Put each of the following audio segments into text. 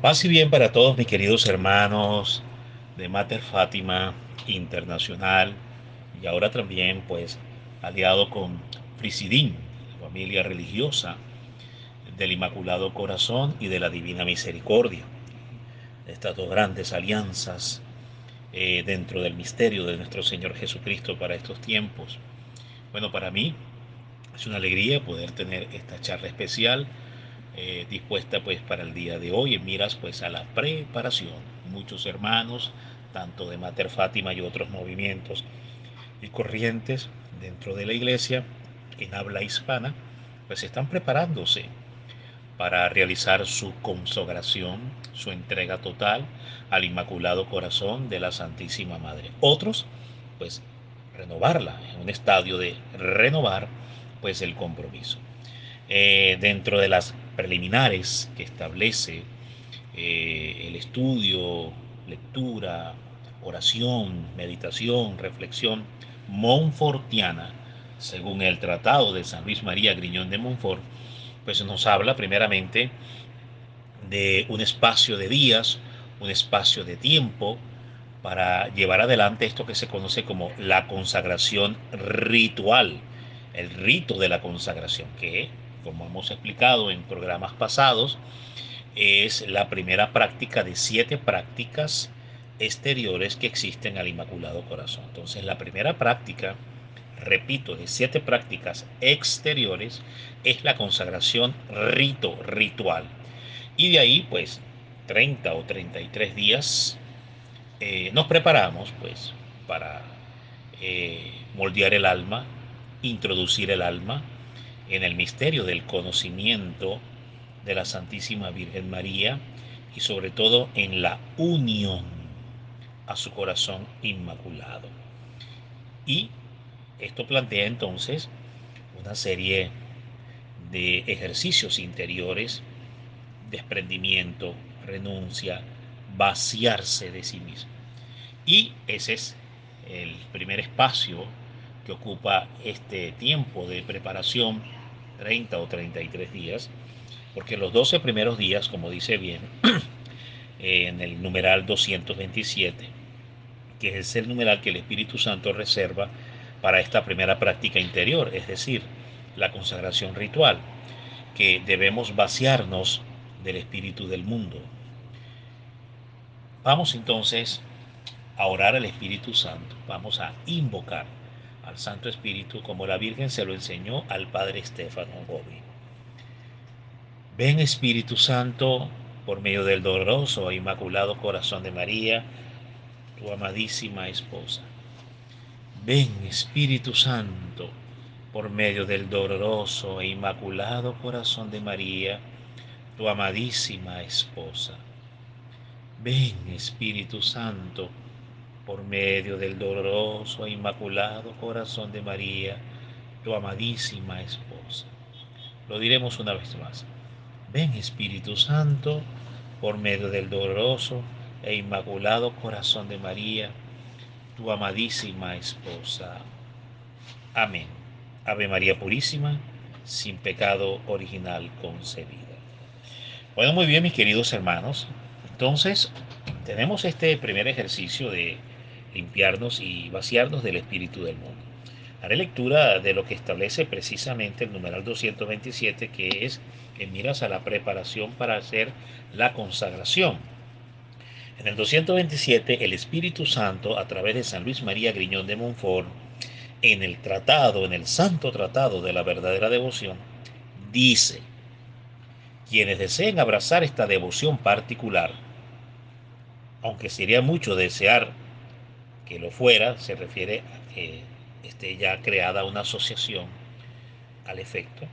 Paz y bien para todos mis queridos hermanos de Mater Fátima Internacional y ahora también pues aliado con Frisidín, familia religiosa del Inmaculado Corazón y de la Divina Misericordia. Estas dos grandes alianzas dentro del misterio de nuestro Señor Jesucristo para estos tiempos. Bueno, para mí es una alegría poder tener esta charla especial dispuesta pues para el día de hoy en miras pues a la preparación. Muchos hermanos, tanto de Mater Fátima y otros movimientos y corrientes dentro de la iglesia en habla hispana, pues están preparándose para realizar su consagración, su entrega total al Inmaculado Corazón de la Santísima Madre. Otros, pues, renovarla, en un estadio de renovar, pues, el compromiso. Dentro de las preliminares que establece el estudio, lectura, oración, meditación, reflexión montfortiana, según el Tratado de San Luis María Griñón de Montfort, pues nos habla primeramente de un espacio de días, un espacio de tiempo para llevar adelante esto que se conoce como la consagración ritual, el rito de la consagración, que, como hemos explicado en programas pasados, es la primera práctica de 7 prácticas exteriores que existen al Inmaculado Corazón. Entonces, la primera práctica, repito, de 7 prácticas exteriores es la consagración ritual. Y de ahí, pues, 30 o 33 días nos preparamos, pues, para moldear el alma, introducir el alma en el misterio del conocimiento de la Santísima Virgen María y sobre todo en la unión a su corazón inmaculado. Y esto plantea entonces una serie de ejercicios interiores, desprendimiento, renuncia, vaciarse de sí mismo. Y ese es el primer espacio que ocupa este tiempo de preparación, 30 o 33 días, porque los 12 primeros días, como dice bien, en el numeral 227, que es el numeral que el Espíritu Santo reserva para esta primera práctica interior, es decir, la consagración ritual, que debemos vaciarnos del espíritu del mundo. Vamos entonces a orar al Espíritu Santo, vamos a invocar al Santo Espíritu como la Virgen se lo enseñó al Padre Estefano Gobi. Ven Espíritu Santo, por medio del doloroso e inmaculado corazón de María, tu amadísima esposa. Ven Espíritu Santo, por medio del doloroso e inmaculado corazón de María, tu amadísima esposa. Ven Espíritu Santo, por medio del doloroso e inmaculado corazón de María, tu amadísima esposa. Lo diremos una vez más. Ven Espíritu Santo, por medio del doloroso e inmaculado corazón de María, tu amadísima esposa. Amén. Ave María Purísima, sin pecado original concebida. Bueno, muy bien, mis queridos hermanos. Entonces, tenemos este primer ejercicio de limpiarnos y vaciarnos del espíritu del mundo. Haré lectura de lo que establece precisamente el numeral 227, que es en miras a la preparación para hacer la consagración. En el 227, el Espíritu Santo, a través de San Luis María Griñón de Montfort, en el tratado, en el santo tratado de la verdadera devoción, dice: quienes deseen abrazar esta devoción particular, aunque sería mucho desear que lo fuera, se refiere a que esté ya creada una asociación al efecto.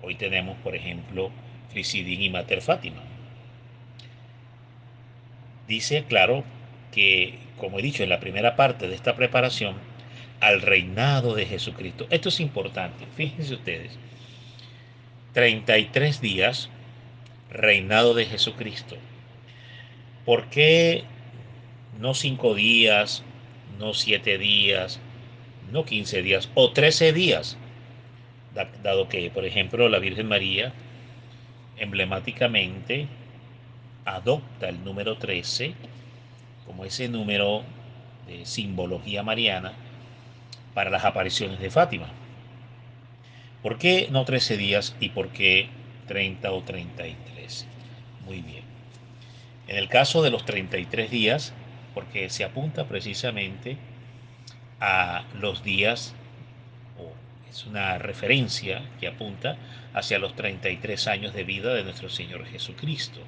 Hoy tenemos, por ejemplo, Frisidín y Mater Fátima. Dice, claro, que, como he dicho en la primera parte de esta preparación, al reinado de Jesucristo. Esto es importante, fíjense ustedes. 33 días, reinado de Jesucristo. ¿Por qué no 5 días, no 7 días, no 15 días o 13 días? Dado que, por ejemplo, la Virgen María emblemáticamente adopta el número 13 como ese número de simbología mariana para las apariciones de Fátima. ¿Por qué no 13 días y por qué 30 o 33? Muy bien. En el caso de los 33 días, porque se apunta precisamente a los días, o es una referencia que apunta hacia los 33 años de vida de nuestro Señor Jesucristo.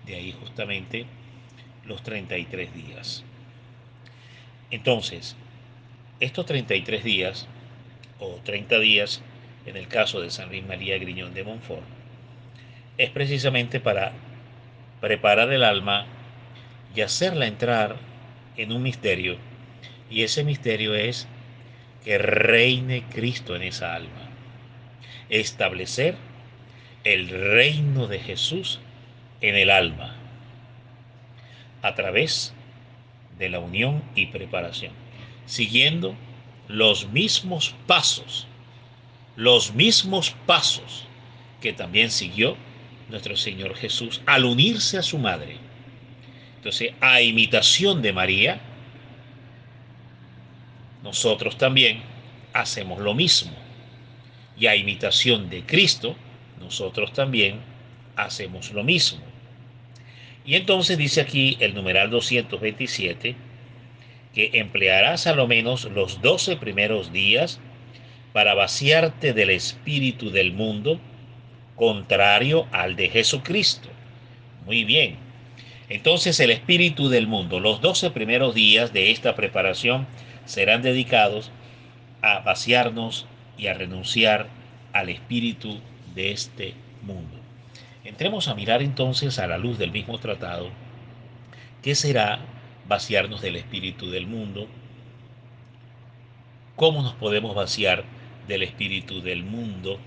De ahí justamente los 33 días. Entonces, estos 33 días, o 30 días, en el caso de San Luis María Griñón de Montfort, es precisamente para preparar el alma y hacerla entrar en un misterio. Y ese misterio es que reine Cristo en esa alma. Establecer el reino de Jesús en el alma a través de la unión y preparación, siguiendo los mismos pasos que también siguió nuestro Señor Jesús al unirse a su madre. Entonces, a imitación de María, nosotros también hacemos lo mismo. Y a imitación de Cristo, nosotros también hacemos lo mismo. Y entonces dice aquí el numeral 227 que emplearás a lo menos los 12 primeros días para vaciarte del espíritu del mundo, contrario al de Jesucristo. Muy bien. Entonces el espíritu del mundo, los 12 primeros días de esta preparación serán dedicados a vaciarnos y a renunciar al espíritu de este mundo. Entremos a mirar entonces a la luz del mismo tratado qué será vaciarnos del espíritu del mundo, cómo nos podemos vaciar del espíritu del mundo,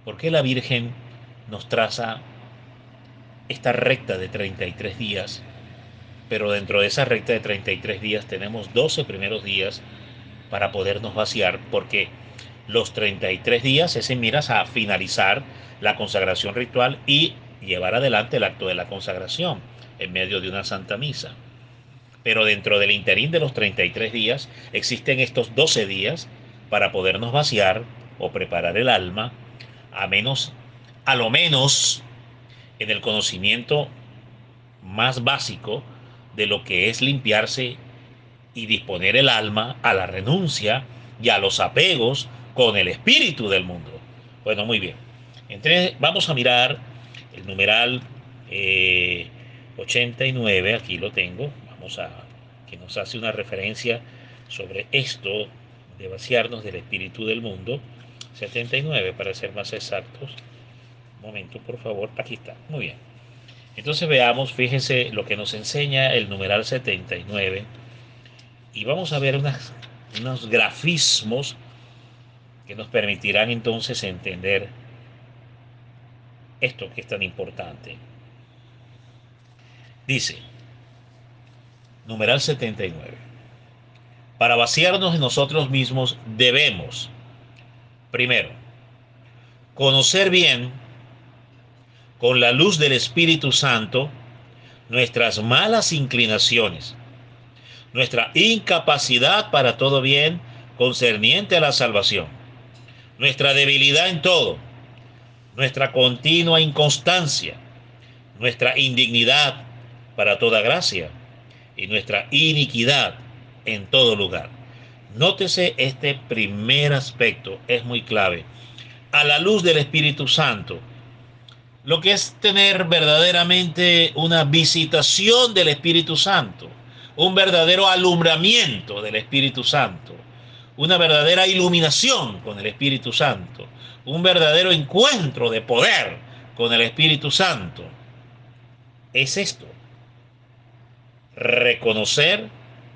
por qué la Virgen nos traza esta recta de 33 días, pero dentro de esa recta de 33 días tenemos 12 primeros días para podernos vaciar, porque los 33 días es en miras a finalizar la consagración ritual y llevar adelante el acto de la consagración en medio de una santa misa. Pero dentro del interín de los 33 días existen estos 12 días para podernos vaciar o preparar el alma, a lo menos en el conocimiento más básico de lo que es limpiarse y disponer el alma a la renuncia y a los apegos con el espíritu del mundo. Bueno, muy bien. Entonces vamos a mirar el numeral 89, aquí lo tengo, vamos a que nos hace una referencia sobre esto de vaciarnos del espíritu del mundo. 79 para ser más exactos. Un momento, por favor, aquí está, muy bien. Entonces veamos, fíjense lo que nos enseña el numeral 79 y vamos a ver unos grafismos que nos permitirán entonces entender esto que es tan importante. Dice, numeral 79. Para vaciarnos de nosotros mismos debemos, primero, conocer bien, con la luz del Espíritu Santo, nuestras malas inclinaciones, nuestra incapacidad para todo bien concerniente a la salvación, nuestra debilidad en todo, nuestra continua inconstancia, nuestra indignidad para toda gracia y nuestra iniquidad en todo lugar. Nótese este primer aspecto, es muy clave. A la luz del Espíritu Santo, lo que es tener verdaderamente una visitación del Espíritu Santo, un verdadero alumbramiento del Espíritu Santo, una verdadera iluminación con el Espíritu Santo, un verdadero encuentro de poder con el Espíritu Santo. Es esto, reconocer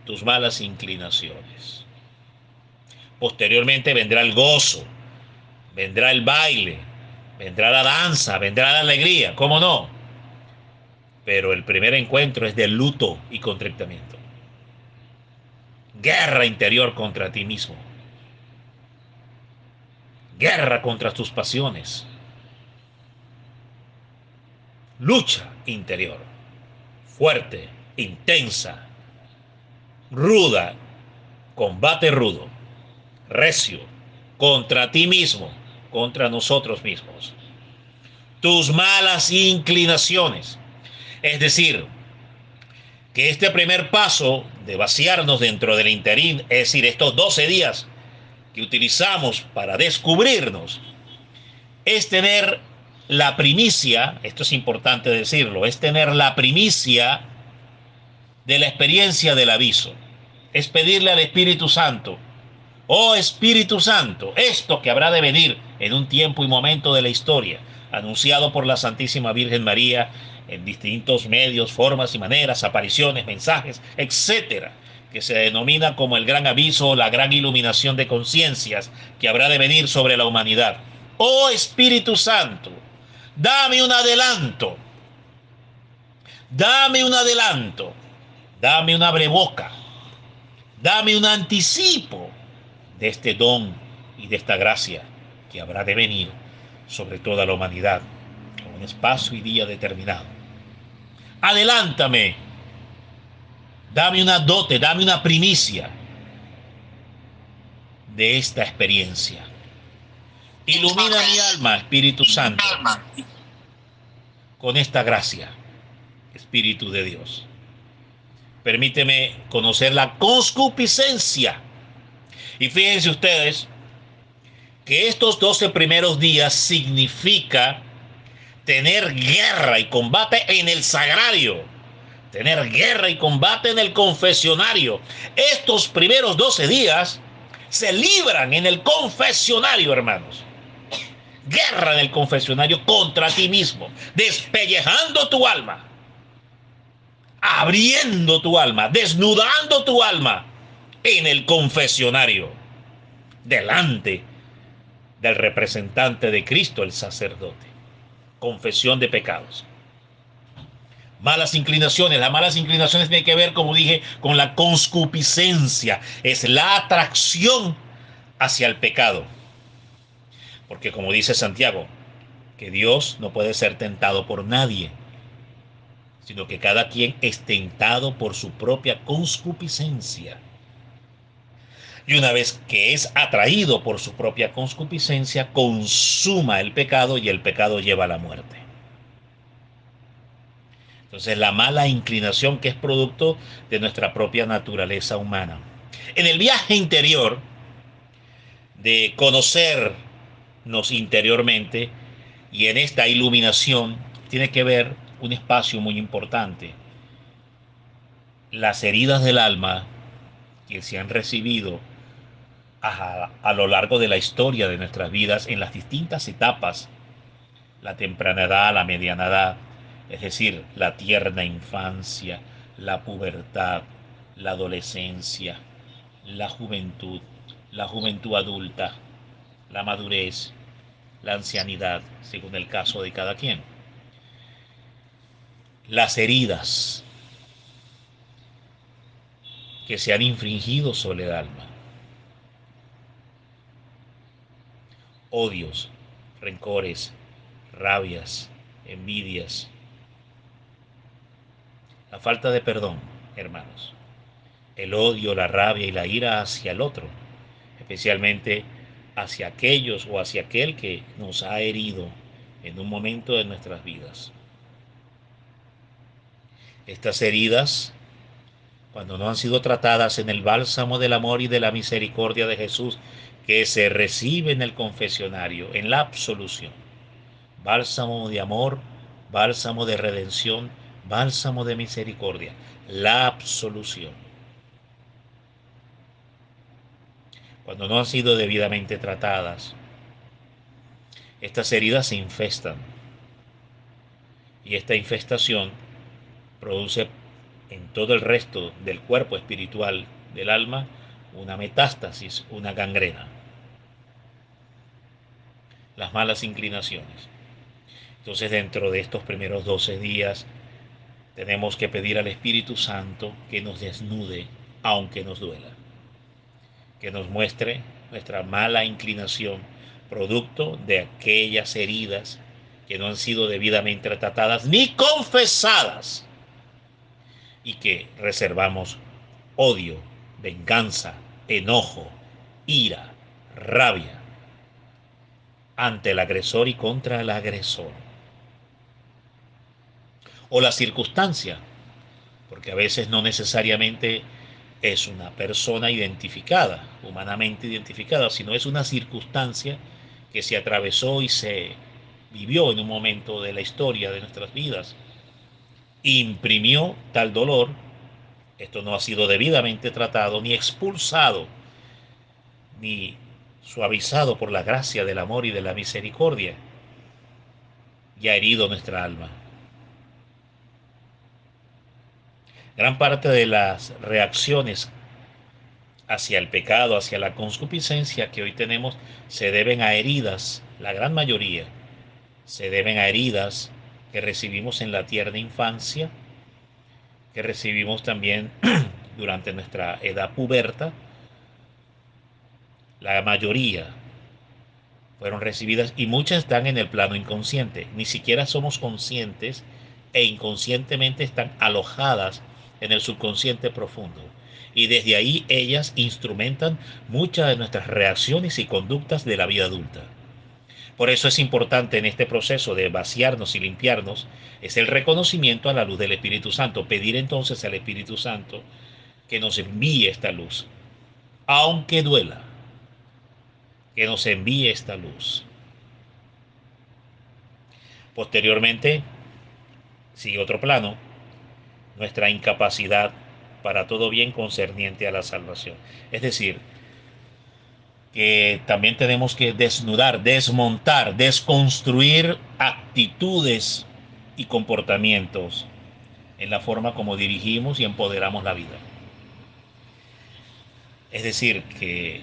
tus malas inclinaciones. Posteriormente vendrá el gozo, vendrá el baile, vendrá la danza, vendrá la alegría, ¿cómo no? Pero el primer encuentro es de luto y contrictamiento. Guerra interior contra ti mismo. Guerra contra tus pasiones. lucha interior, fuerte, intensa, ruda, combate rudo, recio, contra ti mismo, contra nosotros mismos. Tus malas inclinaciones. Es decir, que este primer paso de vaciarnos dentro del interín, es decir, estos 12 días que utilizamos para descubrirnos, es tener la primicia, esto es importante decirlo, es tener la primicia de la experiencia del aviso. Es pedirle al Espíritu Santo: oh Espíritu Santo, esto que habrá de venir en un tiempo y momento de la historia, anunciado por la Santísima Virgen María en distintos medios, formas y maneras, apariciones, mensajes, etcétera, que se denomina como el gran aviso o la gran iluminación de conciencias que habrá de venir sobre la humanidad. Oh Espíritu Santo, dame un adelanto, dame un adelanto, dame un abreboca, dame un anticipo de este don y de esta gracia que habrá de venir sobre toda la humanidad con un espacio y día determinado. Adelántame, dame una dote, dame una primicia de esta experiencia. Ilumina mi alma, Espíritu Santo, con esta gracia, Espíritu de Dios. Permíteme conocer la concupiscencia. Y fíjense ustedes que estos 12 primeros días significa tener guerra y combate en el sagrario, tener guerra y combate en el confesionario. Estos primeros 12 días se libran en el confesionario, hermanos. Guerra en el confesionario contra ti mismo, despellejando tu alma, abriendo tu alma, desnudando tu alma en el confesionario, delante del representante de Cristo, el sacerdote. Confesión de pecados. Malas inclinaciones. Las malas inclinaciones tienen que ver, como dije, con la concupiscencia. Es la atracción hacia el pecado. Porque como dice Santiago, que Dios no puede ser tentado por nadie, sino que cada quien es tentado por su propia concupiscencia. Y una vez que es atraído por su propia concupiscencia, consuma el pecado y el pecado lleva a la muerte. Entonces, la mala inclinación, que es producto de nuestra propia naturaleza humana. En el viaje interior de conocernos interiormente y en esta iluminación tiene que ver un espacio muy importante. Las heridas del alma que se han recibido a lo largo de la historia de nuestras vidas en las distintas etapas, la temprana edad, la mediana edad, es decir, la tierna infancia, la pubertad, la adolescencia, la juventud adulta, la madurez, la ancianidad, según el caso de cada quien. Las heridas que se han infringido sobre el alma, odios, rencores, rabias, envidias, la falta de perdón, hermanos, el odio, la rabia y la ira hacia el otro, especialmente hacia aquellos o hacia aquel que nos ha herido en un momento de nuestras vidas. Estas heridas, cuando no han sido tratadas en el bálsamo del amor y de la misericordia de Jesús, que se recibe en el confesionario, en la absolución, bálsamo de amor, bálsamo de redención, bálsamo de misericordia, la absolución. Cuando no han sido debidamente tratadas, estas heridas se infestan y esta infestación produce en todo el resto del cuerpo espiritual del alma una metástasis, una gangrena. Las malas inclinaciones. Entonces, dentro de estos primeros 12 días tenemos que pedir al Espíritu Santo que nos desnude, aunque nos duela, que nos muestre nuestra mala inclinación, producto de aquellas heridas que no han sido debidamente tratadas ni confesadas y que reservamos odio, venganza, enojo, ira, rabia ante el agresor y contra el agresor. O la circunstancia, porque a veces no necesariamente es una persona identificada, humanamente identificada, sino es una circunstancia que se atravesó y se vivió en un momento de la historia de nuestras vidas. Imprimió tal dolor, esto no ha sido debidamente tratado, ni expulsado, ni suavizado por la gracia del amor y de la misericordia, y ha herido nuestra alma. Gran parte de las reacciones hacia el pecado, hacia la concupiscencia que hoy tenemos, se deben a heridas, la gran mayoría, se deben a heridas que recibimos en la tierna infancia, que recibimos también durante nuestra edad puberta. La mayoría fueron recibidas y muchas están en el plano inconsciente. Ni siquiera somos conscientes e inconscientemente están alojadas en el subconsciente profundo. Y desde ahí ellas instrumentan muchas de nuestras reacciones y conductas de la vida adulta. Por eso es importante en este proceso de vaciarnos y limpiarnos, es el reconocimiento a la luz del Espíritu Santo. Pedir entonces al Espíritu Santo que nos envíe esta luz, aunque duela, que nos envíe esta luz. Posteriormente, sigue otro plano, nuestra incapacidad para todo bien concerniente a la salvación. Es decir, que también tenemos que desnudar, desmontar, desconstruir actitudes y comportamientos en la forma como dirigimos y empoderamos la vida. Es decir, que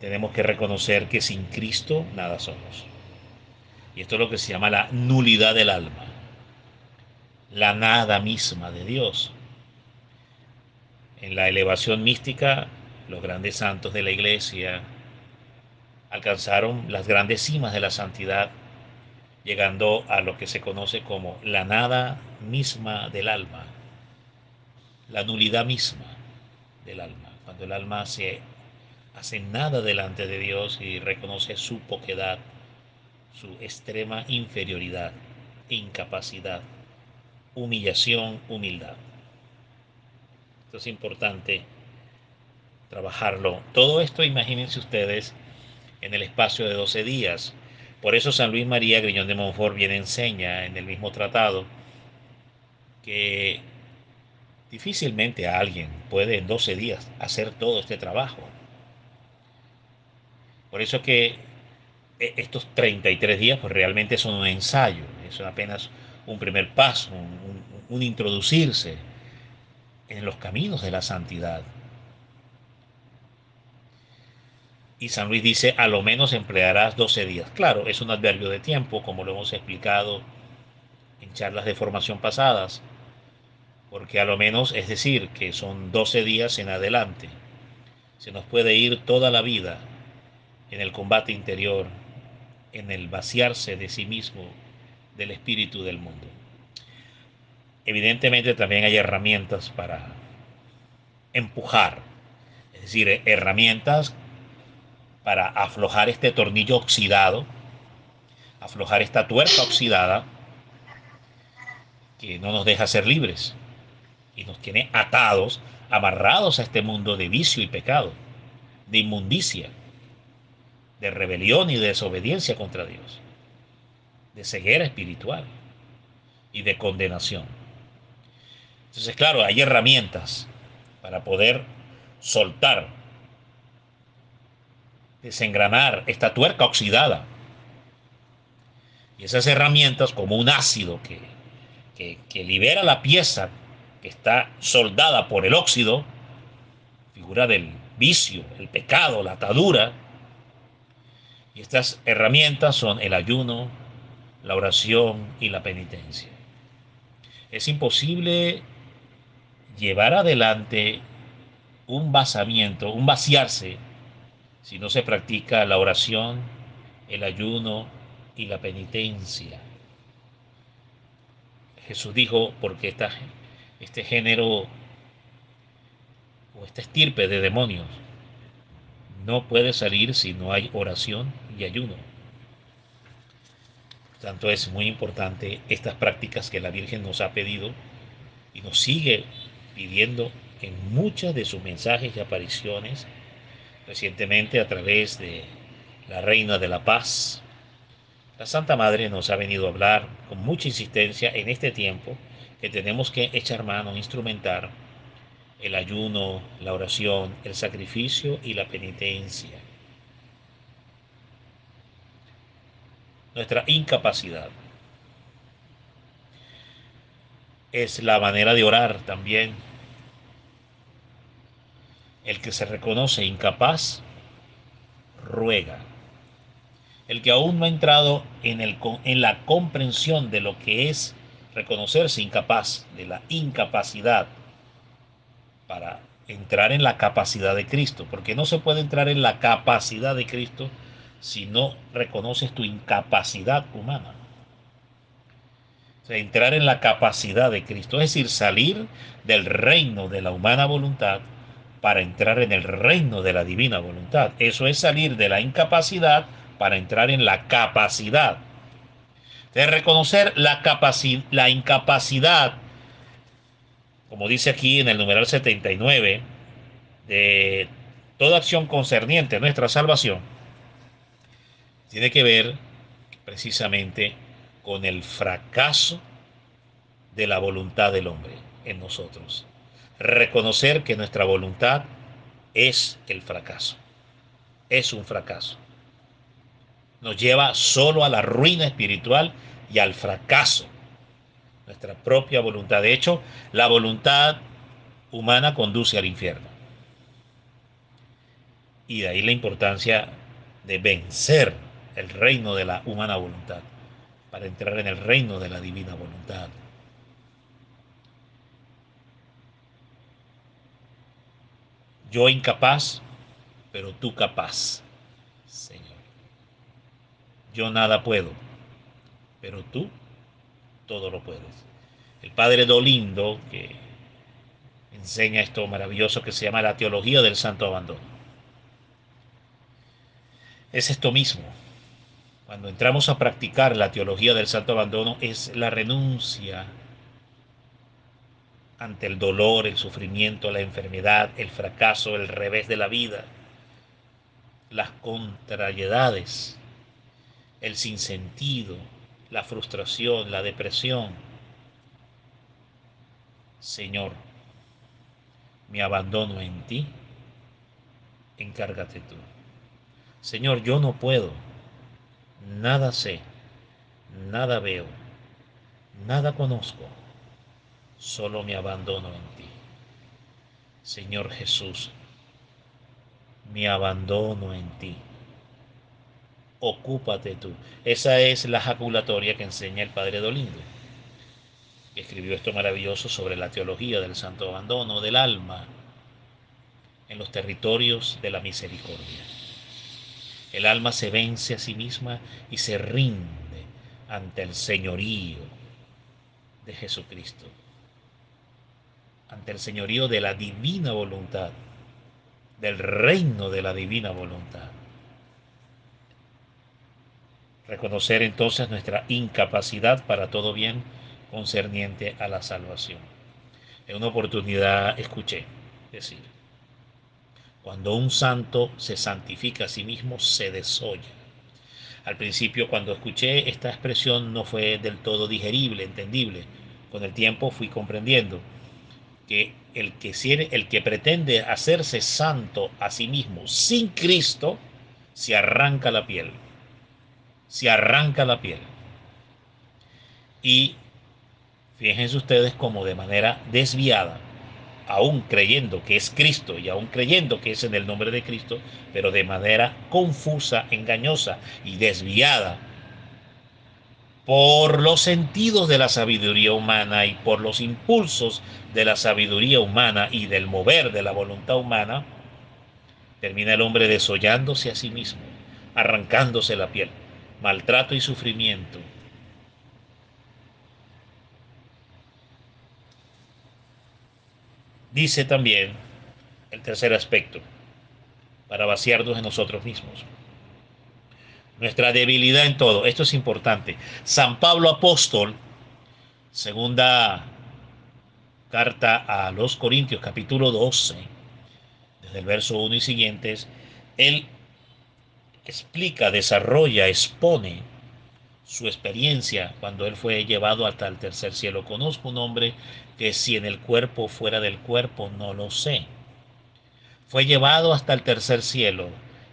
tenemos que reconocer que sin Cristo nada somos. Y esto es lo que se llama la nulidad del alma, la nada misma de Dios. En la elevación mística, los grandes santos de la Iglesia alcanzaron las grandes cimas de la santidad, llegando a lo que se conoce como la nada misma del alma, la nulidad misma del alma, cuando el alma se hace nada delante de Dios y reconoce su poquedad, su extrema inferioridad, incapacidad, humillación, humildad. Esto es importante trabajarlo. Todo esto, imagínense ustedes, en el espacio de 12 días. Por eso San Luis María Griñón de Montfort bien enseña en el mismo tratado que difícilmente alguien puede en 12 días hacer todo este trabajo. Por eso que estos 33 días pues realmente son un ensayo, es apenas un primer paso, un introducirse en los caminos de la santidad. Y San Luis dice, a lo menos emplearás 12 días. Claro, es un adverbio de tiempo, como lo hemos explicado en charlas de formación pasadas, porque a lo menos es decir que son 12 días en adelante. Se nos puede ir toda la vida en el combate interior, en el vaciarse de sí mismo, del espíritu del mundo. Evidentemente también hay herramientas para empujar, es decir, herramientas para aflojar este tornillo oxidado, aflojar esta tuerca oxidada que no nos deja ser libres y nos tiene atados, amarrados a este mundo de vicio y pecado, de inmundicia, de rebelión y de desobediencia contra Dios, de ceguera espiritual y de condenación. Entonces, claro, hay herramientas para poder soltar, desengranar esta tuerca oxidada. Y esas herramientas, como un ácido que libera la pieza que está soldada por el óxido, figura del vicio, el pecado, la atadura. Y estas herramientas son el ayuno, la oración y la penitencia. Es imposible llevar adelante un vaciamiento, un vaciarse, si no se practica la oración, el ayuno, y la penitencia. Jesús dijo, porque este género o esta estirpe de demonios no puede salir si no hay oración y ayuno. Por tanto, es muy importante estas prácticas que la Virgen nos ha pedido y nos sigue pidiendo en muchas de sus mensajes y apariciones, recientemente a través de la Reina de la Paz. La Santa Madre nos ha venido a hablar con mucha insistencia en este tiempo que tenemos que echar mano, instrumentar el ayuno, la oración, el sacrificio y la penitencia. Nuestra incapacidad es la manera de orar también. El que se reconoce incapaz, ruega. El que aún no ha entrado en la comprensión de lo que es reconocerse incapaz, de la incapacidad, para entrar en la capacidad de Cristo, porque no se puede entrar en la capacidad de Cristo si no reconoces tu incapacidad humana. O sea, entrar en la capacidad de Cristo, es decir, salir del reino de la humana voluntad para entrar en el reino de la divina voluntad. Eso es salir de la incapacidad para entrar en la capacidad. De reconocer la incapacidad, como dice aquí en el numeral 79, de toda acción concerniente a nuestra salvación, tiene que ver precisamente con el fracaso de la voluntad del hombre en nosotros. Reconocer que nuestra voluntad es el fracaso, es un fracaso. Nos lleva solo a la ruina espiritual y al fracaso. Nuestra propia voluntad. De hecho, la voluntad humana conduce al infierno. Y de ahí la importancia de vencer el reino de la humana voluntad para entrar en el reino de la divina voluntad. Yo incapaz, pero tú capaz, Señor. Yo nada puedo, pero tú todo lo puedes. El padre Dolindo, que enseña esto maravilloso que se llama la teología del santo abandono, es esto mismo. Cuando entramos a practicar la teología del santo abandono, es la renuncia ante el dolor, el sufrimiento, la enfermedad, el fracaso, el revés de la vida, las contrariedades, el sinsentido, la frustración, la depresión. Señor, me abandono en ti, encárgate tú. Señor, yo no puedo, nada sé, nada veo, nada conozco, solo me abandono en ti. Señor Jesús, me abandono en ti. Ocúpate tú. Esa es la jaculatoria que enseña el padre Dolindo, que escribió esto maravilloso sobre la teología del santo abandono del alma en los territorios de la misericordia. El alma se vence a sí misma y se rinde ante el señorío de Jesucristo, ante el señorío de la divina voluntad, del reino de la divina voluntad. Reconocer entonces nuestra incapacidad para todo bien concerniente a la salvación. En una oportunidad escuché decir, cuando un santo se santifica a sí mismo, se desolla. Al principio, cuando escuché esta expresión, no fue del todo digerible, entendible. Con el tiempo fui comprendiendo que el que pretende hacerse santo a sí mismo sin Cristo, se arranca la piel. Se arranca la piel. Y fíjense ustedes como de manera desviada, aún creyendo que es Cristo y aún creyendo que es en el nombre de Cristo, pero de manera confusa, engañosa y desviada por los sentidos de la sabiduría humana y por los impulsos de la sabiduría humana y del mover de la voluntad humana, termina el hombre desollándose a sí mismo, arrancándose la piel. maltrato y sufrimiento. Dice también el tercer aspecto, para vaciarnos de nosotros mismos. Nuestra debilidad en todo. Esto es importante. San Pablo Apóstol, segunda carta a los Corintios, capítulo 12, desde el verso 1 y siguientes, él explica, desarrolla, expone su experiencia cuando él fue llevado hasta el tercer cielo. Conozco un hombre que si en el cuerpo o fuera del cuerpo, no lo sé. Fue llevado hasta el tercer cielo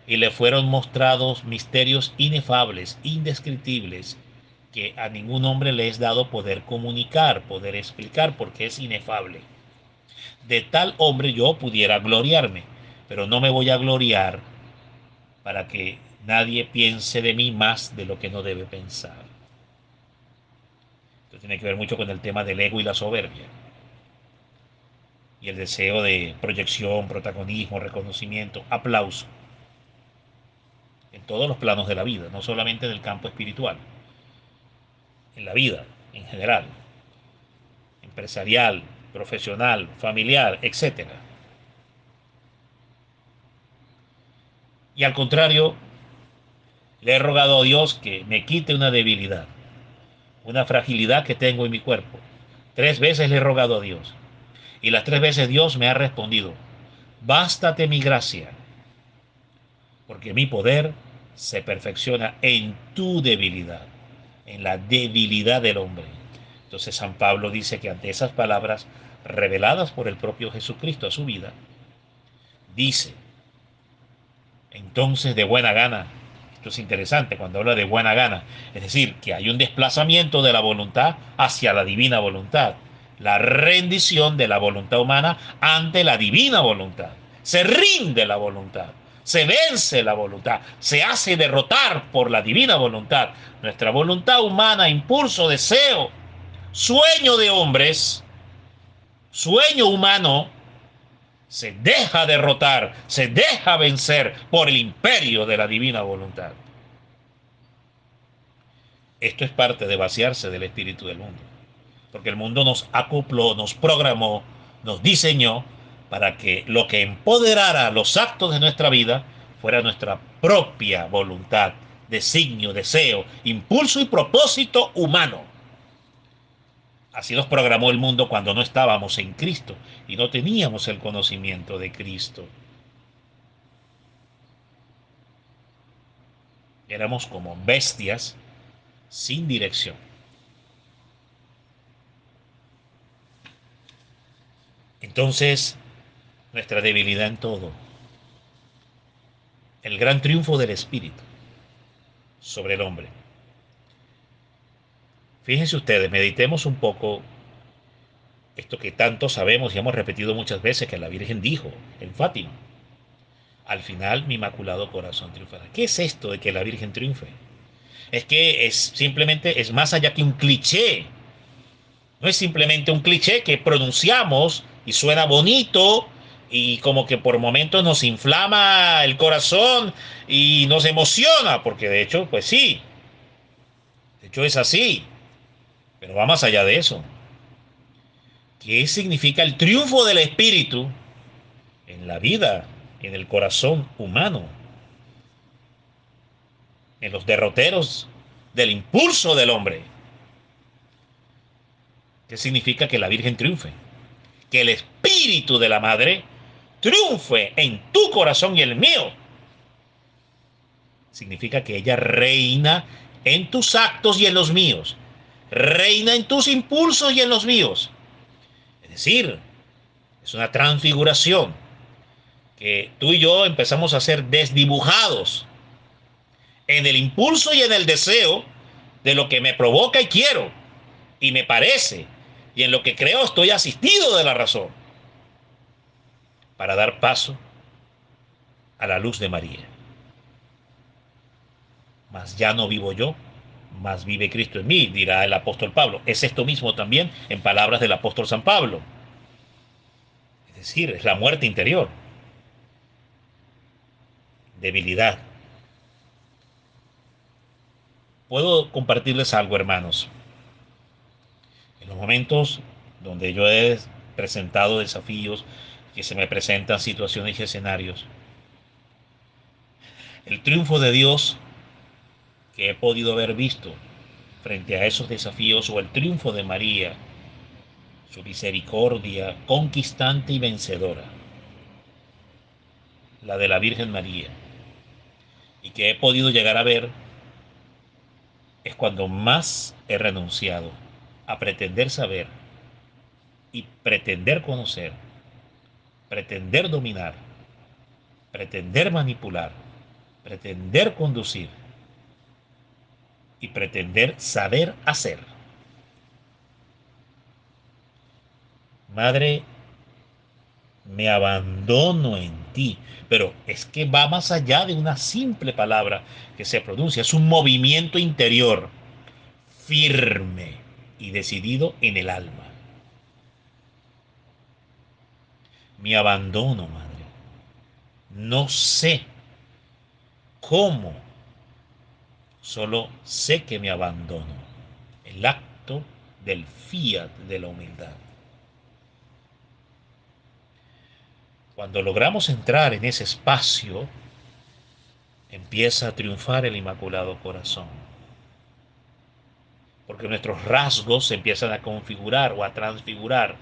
y le fueron mostrados misterios inefables, indescriptibles, que a ningún hombre le es dado poder comunicar, poder explicar, porque es inefable. De tal hombre yo pudiera gloriarme, pero no me voy a gloriar para que nadie piense de mí más de lo que no debe pensar. Esto tiene que ver mucho con el tema del ego y la soberbia, y el deseo de proyección, protagonismo, reconocimiento, aplauso, en todos los planos de la vida, no solamente en el campo espiritual, en la vida en general, empresarial, profesional, familiar, etcétera. Y al contrario, le he rogado a Dios que me quite una debilidad, una fragilidad que tengo en mi cuerpo. 3 veces le he rogado a Dios. Y las 3 veces Dios me ha respondido, bástate mi gracia, porque mi poder se perfecciona en tu debilidad, en la debilidad del hombre. Entonces San Pablo dice que ante esas palabras reveladas por el propio Jesucristo a su vida, dice, entonces de buena gana, esto es interesante cuando habla de buena gana, es decir, que hay un desplazamiento de la voluntad hacia la divina voluntad, la rendición de la voluntad humana ante la divina voluntad. Se rinde la voluntad, se vence la voluntad, se hace derrotar por la divina voluntad. Nuestra voluntad humana, impulso, deseo, sueño de hombres, sueño humano, se deja derrotar, se deja vencer por el imperio de la divina voluntad. Esto es parte de vaciarse del espíritu del mundo, porque el mundo nos acopló, nos programó, nos diseñó para que lo que empoderara los actos de nuestra vida fuera nuestra propia voluntad, designio, deseo, impulso y propósito humano. Así nos programó el mundo cuando no estábamos en Cristo y no teníamos el conocimiento de Cristo. Éramos como bestias sin dirección. Entonces, nuestra debilidad en todo, el gran triunfo del espíritu sobre el hombre. Fíjense ustedes, meditemos un poco esto que tanto sabemos y hemos repetido muchas veces que la Virgen dijo en Fátima. Al final, mi inmaculado corazón triunfará. ¿Qué es esto de que la Virgen triunfe? Es que es simplemente, es más allá que un cliché. No es simplemente un cliché que pronunciamos y suena bonito y como que por momentos nos inflama el corazón y nos emociona, porque de hecho, pues sí, de hecho es así, pero va más allá de eso. ¿Qué significa el triunfo del espíritu en la vida, en el corazón humano, en los derroteros del impulso del hombre? ¿Qué significa que la Virgen triunfe? Que el espíritu de la Madre triunfe en tu corazón y el mío. Significa que ella reina en tus actos y en los míos. Reina en tus impulsos y en los míos. Es decir, es una transfiguración que tú y yo empezamos a ser desdibujados en el impulso y en el deseo de lo que me provoca y quiero y me parece, y en lo que creo estoy asistido de la razón, para dar paso a la luz de María. Mas ya no vivo yo, mas vive Cristo en mí, dirá el apóstol Pablo. Es esto mismo también en palabras del apóstol San Pablo. Es decir, es la muerte interior, debilidad. Puedo compartirles algo, hermanos. En los momentos donde yo he presentado desafíos, que se me presentan situaciones y escenarios, el triunfo de Dios que he podido haber visto frente a esos desafíos, o el triunfo de María, su misericordia conquistante y vencedora, la de la Virgen María, y que he podido llegar a ver, es cuando más he renunciado a pretender saber y pretender conocer, pretender dominar, pretender manipular, pretender conducir y pretender saber hacer. Madre, me abandono en ti. Pero es que va más allá de una simple palabra que se pronuncia. Es un movimiento interior firme y decidido en el alma. Me abandono, madre. No sé cómo, solo sé que me abandono. El acto del fiat de la humildad. Cuando logramos entrar en ese espacio, empieza a triunfar el Inmaculado Corazón. Porque nuestros rasgos se empiezan a configurar o a transfigurar.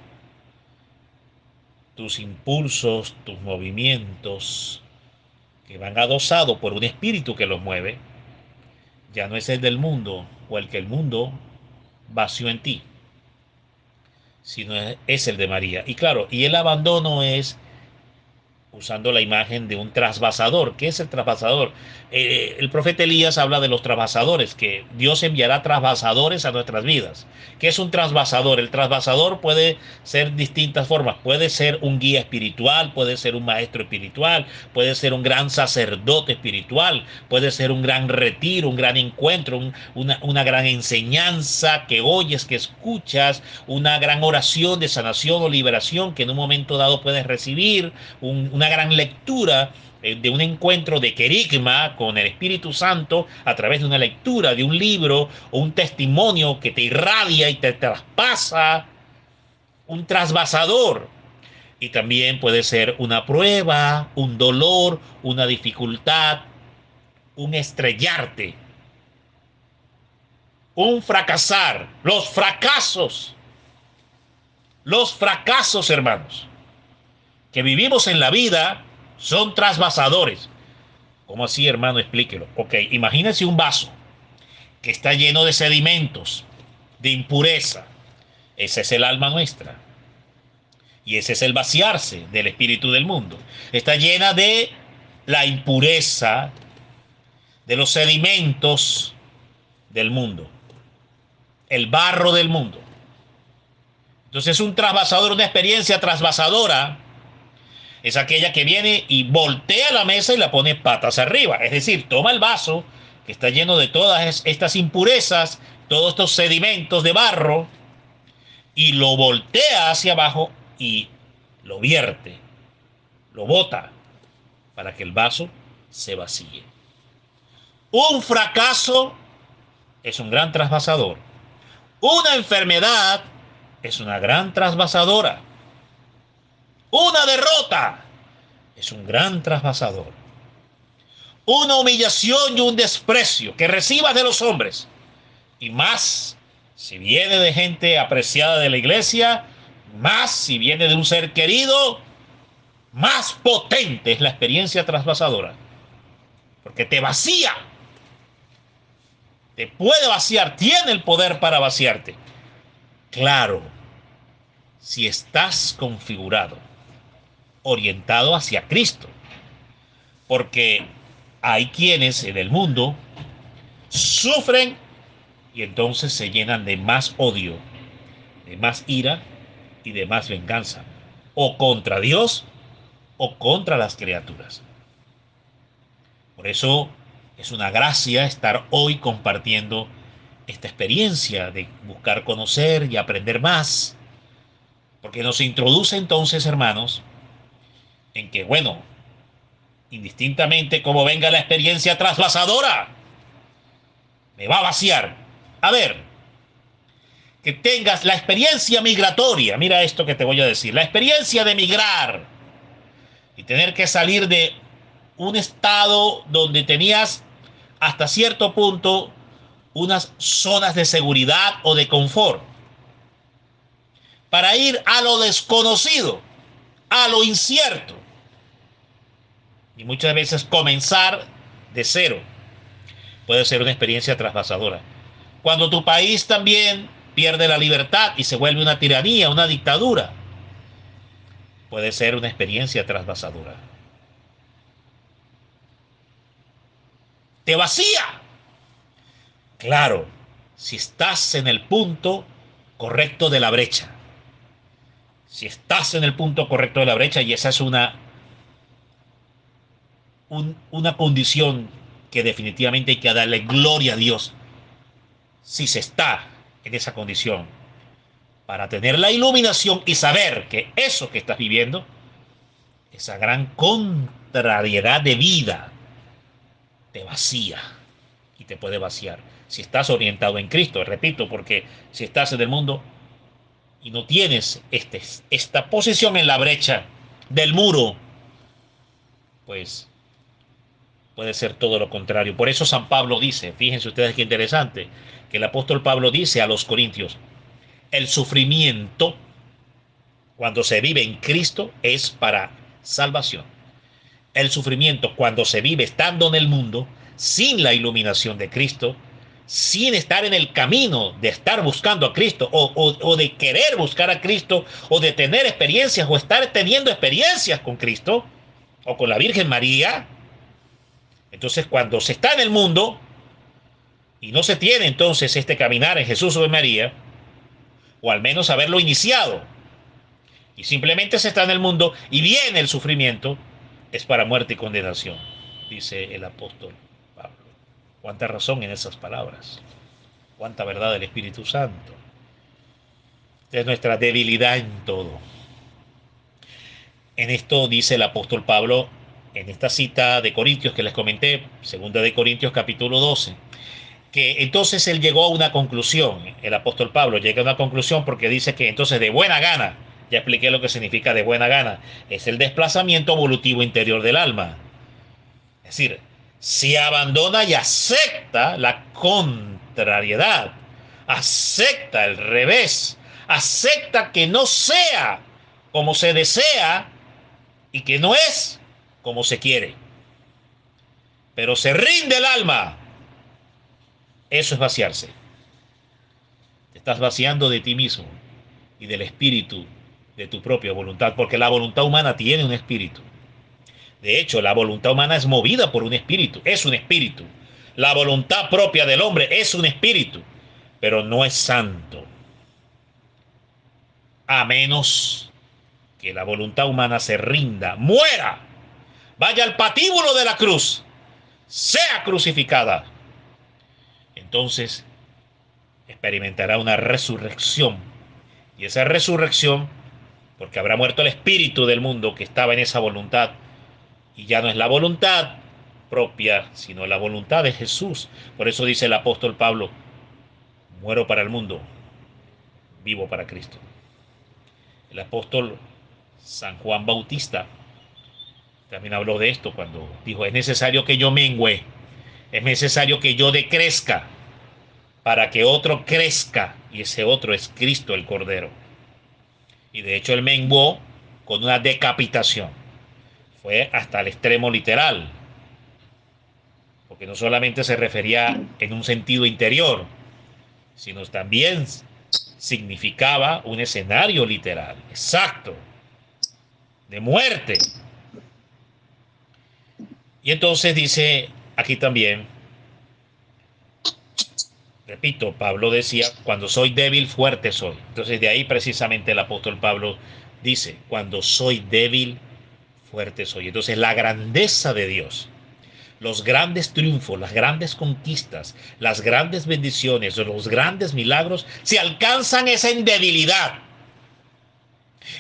Tus impulsos, tus movimientos, que van adosados por un espíritu que los mueve, ya no es el del mundo o el que el mundo vació en ti, sino es el de María. Y claro, y el abandono es usando la imagen de un trasvasador. ¿Qué es el trasvasador? El profeta Elías habla de los trasvasadores, que Dios enviará trasvasadores a nuestras vidas. ¿Qué es un trasvasador? El trasvasador puede ser distintas formas. Puede ser un guía espiritual, puede ser un maestro espiritual, puede ser un gran sacerdote espiritual, puede ser un gran retiro, un gran encuentro, una gran enseñanza que oyes, que escuchas, una gran oración de sanación o liberación que en un momento dado puedes recibir, una gran lectura de un encuentro de querigma con el Espíritu Santo a través de una lectura de un libro o un testimonio que te irradia y te traspasa, un trasvasador. Y también puede ser una prueba, un dolor, una dificultad, un estrellarte, un fracasar, los fracasos, hermanos, que vivimos en la vida son trasvasadores. ¿Cómo así, hermano? Explíquelo. Ok, imagínense un vaso que está lleno de sedimentos, de impureza. Ese es el alma nuestra. Y ese es el vaciarse del espíritu del mundo. Está llena de la impureza, de los sedimentos del mundo, el barro del mundo. Entonces un trasvasador, una experiencia trasvasadora, es aquella que viene y voltea la mesa y la pone patas arriba. Es decir, toma el vaso que está lleno de todas estas impurezas, todos estos sedimentos de barro, y lo voltea hacia abajo y lo vierte, lo bota para que el vaso se vacíe. Un fracaso es un gran trasvasador. Una enfermedad es una gran trasvasadora. Una derrota es un gran trasvasador. Una humillación y un desprecio que recibas de los hombres, y más si viene de gente apreciada de la iglesia, más si viene de un ser querido, más potente es la experiencia trasvasadora, porque te vacía, te puede vaciar, tiene el poder para vaciarte. Claro, si estás configurado, orientado hacia Cristo, porque hay quienes en el mundo sufren y entonces se llenan de más odio, de más ira y de más venganza, o contra Dios o contra las criaturas. Por eso es una gracia estar hoy compartiendo esta experiencia de buscar conocer y aprender más, porque nos introduce entonces, hermanos, en que, bueno, indistintamente como venga la experiencia trasvasadora, te va a vaciar. A ver, que tengas la experiencia migratoria. Mira esto que te voy a decir. La experiencia de migrar y tener que salir de un estado donde tenías hasta cierto punto unas zonas de seguridad o de confort para ir a lo desconocido, a lo incierto. Y muchas veces comenzar de cero puede ser una experiencia trasvasadora. Cuando tu país también pierde la libertad y se vuelve una tiranía, una dictadura, puede ser una experiencia trasvasadora. Te vacía. Claro, si estás en el punto correcto de la brecha. Si estás en el punto correcto de la brecha, y esa es una condición que definitivamente hay que darle gloria a Dios, si se está en esa condición, para tener la iluminación y saber que eso que estás viviendo, esa gran contrariedad de vida, te vacía y te puede vaciar. Si estás orientado en Cristo, repito, porque si estás en el mundo y no tienes esta posición en la brecha del muro, pues puede ser todo lo contrario. Por eso San Pablo dice, fíjense ustedes qué interesante, que el apóstol Pablo dice a los corintios, el sufrimiento cuando se vive en Cristo es para salvación. El sufrimiento cuando se vive estando en el mundo, sin la iluminación de Cristo, sin estar en el camino de estar buscando a Cristo o de querer buscar a Cristo o de tener experiencias o estar teniendo experiencias con Cristo o con la Virgen María. Entonces, cuando se está en el mundo y no se tiene entonces este caminar en Jesús o en María, o al menos haberlo iniciado, y simplemente se está en el mundo y viene el sufrimiento, es para muerte y condenación, dice el apóstol Pablo. Cuánta razón en esas palabras, cuánta verdad del Espíritu Santo. Es nuestra debilidad en todo. En esto dice el apóstol Pablo, en esta cita de Corintios que les comenté, segunda de Corintios capítulo 12, que entonces él llegó a una conclusión, el apóstol Pablo llega a una conclusión porque dice que entonces de buena gana, ya expliqué lo que significa de buena gana, es el desplazamiento evolutivo interior del alma. Es decir, si abandona y acepta la contrariedad, acepta el revés, acepta que no sea como se desea y que no es como se quiere, pero se rinde el alma. Eso es vaciarse. Te estás vaciando de ti mismo y del espíritu de tu propia voluntad, porque la voluntad humana tiene un espíritu. De hecho, la voluntad humana es movida por un espíritu, es un espíritu. La voluntad propia del hombre es un espíritu, pero no es santo. A menos que la voluntad humana se rinda, muera, vaya al patíbulo de la cruz, sea crucificada. Entonces experimentará una resurrección. Y esa resurrección, porque habrá muerto el espíritu del mundo que estaba en esa voluntad, y ya no es la voluntad propia, sino la voluntad de Jesús. Por eso dice el apóstol Pablo, muero para el mundo, vivo para Cristo. El apóstol San Juan Bautista también habló de esto cuando dijo, es necesario que yo mengüe, es necesario que yo decrezca para que otro crezca, y ese otro es Cristo el Cordero. Y de hecho él menguó con una decapitación. Fue hasta el extremo literal, porque no solamente se refería en un sentido interior, sino también significaba un escenario literal, exacto, de muerte. Y entonces dice aquí también, repito, Pablo decía, cuando soy débil, fuerte soy. Entonces de ahí precisamente el apóstol Pablo dice, cuando soy débil, fuerte soy. Entonces la grandeza de Dios, los grandes triunfos, las grandes conquistas, las grandes bendiciones, los grandes milagros, se alcanzan esa en debilidad.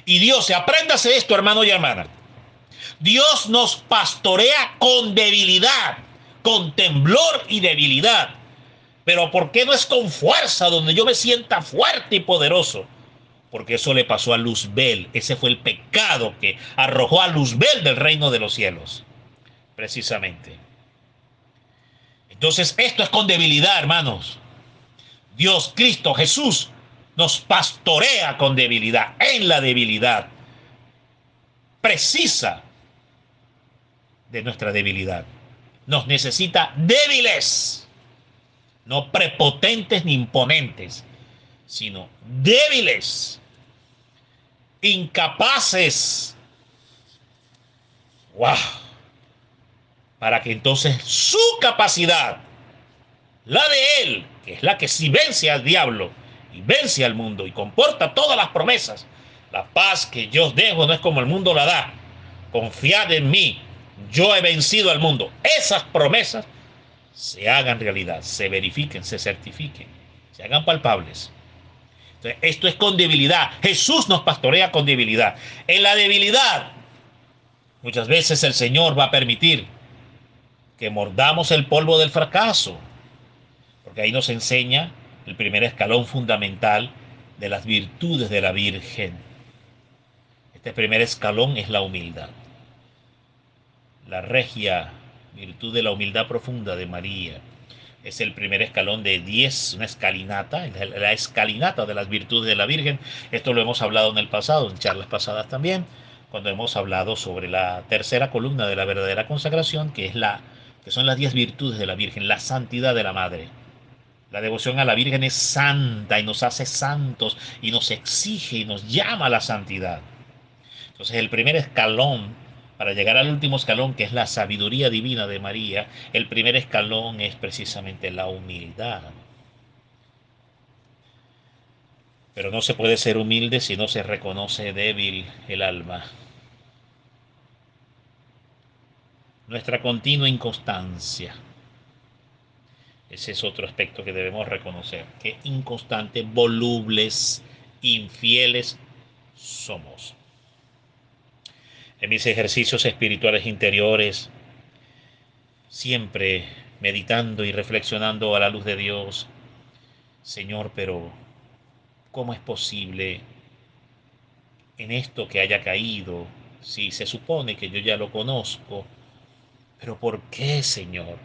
Y Dios, apréndase esto, hermano y hermana. Dios nos pastorea con debilidad, con temblor y debilidad. Pero ¿por qué no es con fuerza donde yo me sienta fuerte y poderoso? Porque eso le pasó a Luzbel. Ese fue el pecado que arrojó a Luzbel del reino de los cielos, precisamente. Entonces, esto es con debilidad, hermanos. Dios, Cristo, Jesús, nos pastorea con debilidad, en la debilidad precisa de nuestra debilidad. Nos necesita débiles, no prepotentes ni imponentes, sino débiles, incapaces. ¡Wow! Para que entonces su capacidad, la de él, que es la que sí vence al diablo y vence al mundo y comporta todas las promesas, la paz que yo os dejo no es como el mundo la da. Confiad en mí, yo he vencido al mundo. Esas promesas se hagan realidad, se verifiquen, se certifiquen, se hagan palpables. Entonces, esto es con debilidad. Jesús nos pastorea con debilidad. En la debilidad, muchas veces el Señor va a permitir que mordamos el polvo del fracaso, porque ahí nos enseña el primer escalón fundamental de las virtudes de la Virgen. Este primer escalón es la humildad. La regia virtud de la humildad profunda de María es el primer escalón de 10, una escalinata, la escalinata de las virtudes de la Virgen. Esto lo hemos hablado en el pasado, en charlas pasadas también, cuando hemos hablado sobre la tercera columna de la verdadera consagración, que son las 10 virtudes de la Virgen, la santidad de la Madre. La devoción a la Virgen es santa y nos hace santos y nos exige y nos llama a la santidad. Entonces el primer escalón, para llegar al último escalón, que es la sabiduría divina de María, el primer escalón es precisamente la humildad. Pero no se puede ser humilde si no se reconoce débil el alma. Nuestra continua inconstancia. Ese es otro aspecto que debemos reconocer. Qué inconstante, volubles, infieles somos. En mis ejercicios espirituales interiores, siempre meditando y reflexionando a la luz de Dios, Señor, pero ¿cómo es posible en esto que haya caído? Si se supone que yo ya lo conozco, pero ¿por qué, Señor?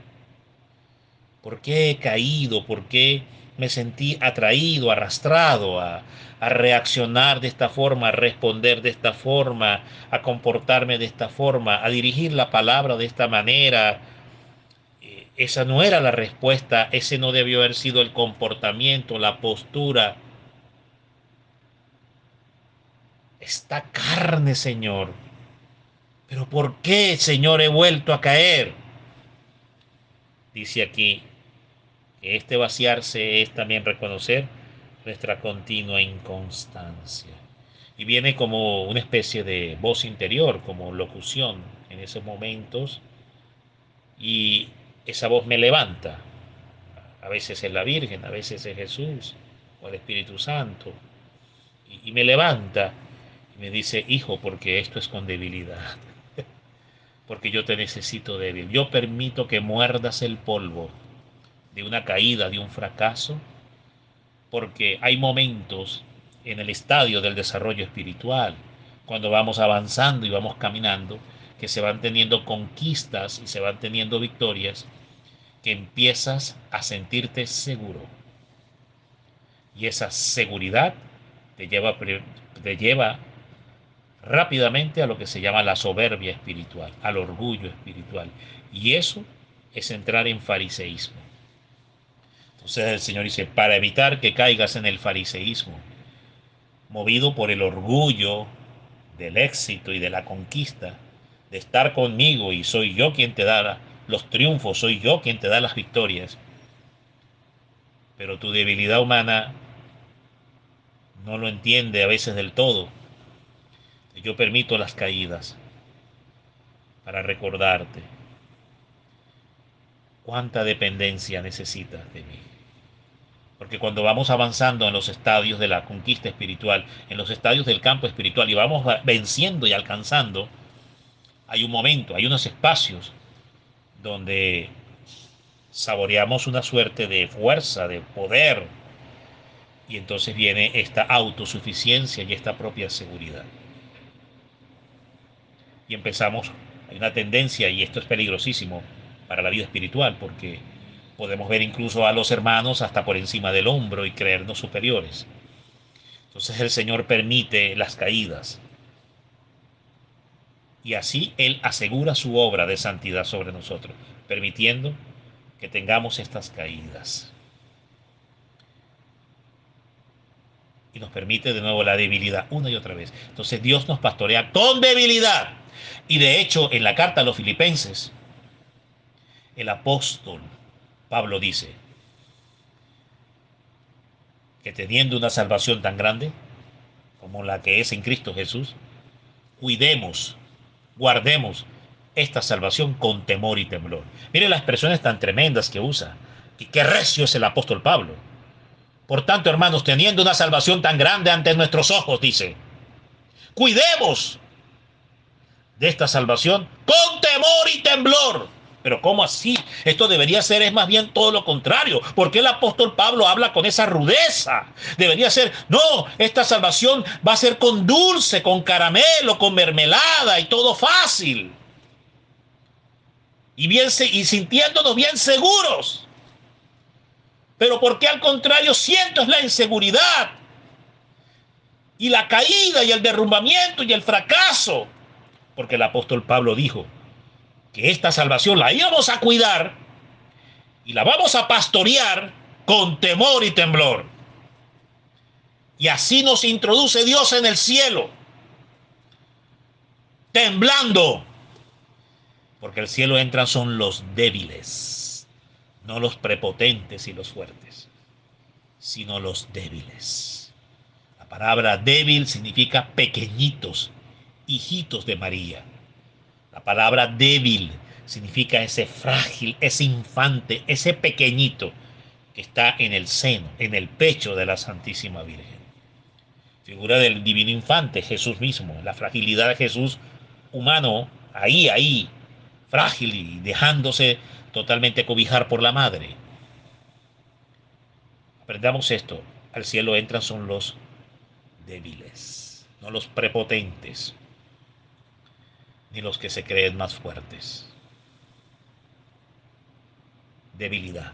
¿Por qué he caído? ¿Por qué me sentí atraído, arrastrado a reaccionar de esta forma, a responder de esta forma, a comportarme de esta forma, a dirigir la palabra de esta manera? Esa no era la respuesta, ese no debió haber sido el comportamiento, la postura. Esta carne, Señor. Pero ¿por qué, Señor, he vuelto a caer? Dice aquí que este vaciarse es también reconocer nuestra continua inconstancia. Y viene como una especie de voz interior, como locución en esos momentos. Y esa voz me levanta. A veces es la Virgen, a veces es Jesús o el Espíritu Santo. Y me levanta y me dice, hijo, porque esto es con debilidad. Porque yo te necesito débil. Yo permito que muerdas el polvo de una caída, de un fracaso, porque hay momentos en el estadio del desarrollo espiritual, cuando vamos avanzando y vamos caminando, que se van teniendo conquistas y se van teniendo victorias, que empiezas a sentirte seguro. Y esa seguridad te lleva rápidamente a lo que se llama la soberbia espiritual, al orgullo espiritual. Y eso es entrar en fariseísmo. Entonces el Señor dice, para evitar que caigas en el fariseísmo, movido por el orgullo del éxito y de la conquista, de estar conmigo y soy yo quien te da los triunfos, soy yo quien te da las victorias, pero tu debilidad humana no lo entiende a veces del todo. Yo permito las caídas para recordarte cuánta dependencia necesitas de mí. Porque cuando vamos avanzando en los estadios de la conquista espiritual, en los estadios del campo espiritual y vamos venciendo y alcanzando, hay un momento, hay unos espacios donde saboreamos una suerte de fuerza, de poder, y entonces viene esta autosuficiencia y esta propia seguridad. Y empezamos, hay una tendencia, y esto es peligrosísimo para la vida espiritual, porque podemos ver incluso a los hermanos hasta por encima del hombro y creernos superiores. Entonces el Señor permite las caídas, y así Él asegura su obra de santidad sobre nosotros, permitiendo que tengamos estas caídas. Y nos permite de nuevo la debilidad una y otra vez. Entonces Dios nos pastorea con debilidad. Y de hecho, en la carta a los Filipenses, el apóstol Pablo dice que teniendo una salvación tan grande como la que es en Cristo Jesús, cuidemos, guardemos esta salvación con temor y temblor. Mire las expresiones tan tremendas que usa. Y qué recio es el apóstol Pablo. Por tanto, hermanos, teniendo una salvación tan grande ante nuestros ojos, dice, cuidemos de esta salvación con temor y temblor. Pero ¿cómo así? Esto debería ser, es más bien todo lo contrario. ¿Por qué el apóstol Pablo habla con esa rudeza? Debería ser, no, esta salvación va a ser con dulce, con caramelo, con mermelada y todo fácil. Y sintiéndonos bien seguros. Pero ¿por qué al contrario siento es la inseguridad? Y la caída y el derrumbamiento y el fracaso. Porque el apóstol Pablo dijo que esta salvación la íbamos a cuidar y la vamos a pastorear con temor y temblor. Y así nos introduce Dios en el cielo, temblando, porque el cielo entran son los débiles, no los prepotentes y los fuertes, sino los débiles. La palabra débil significa pequeñitos, hijitos de María. La palabra débil significa ese frágil, ese infante, ese pequeñito que está en el seno, en el pecho de la Santísima Virgen. Figura del divino infante, Jesús mismo, la fragilidad de Jesús humano, ahí, frágil y dejándose totalmente cobijar por la madre. Aprendamos esto, al cielo entran son los débiles, no los prepotentes, ni los que se creen más fuertes. Debilidad.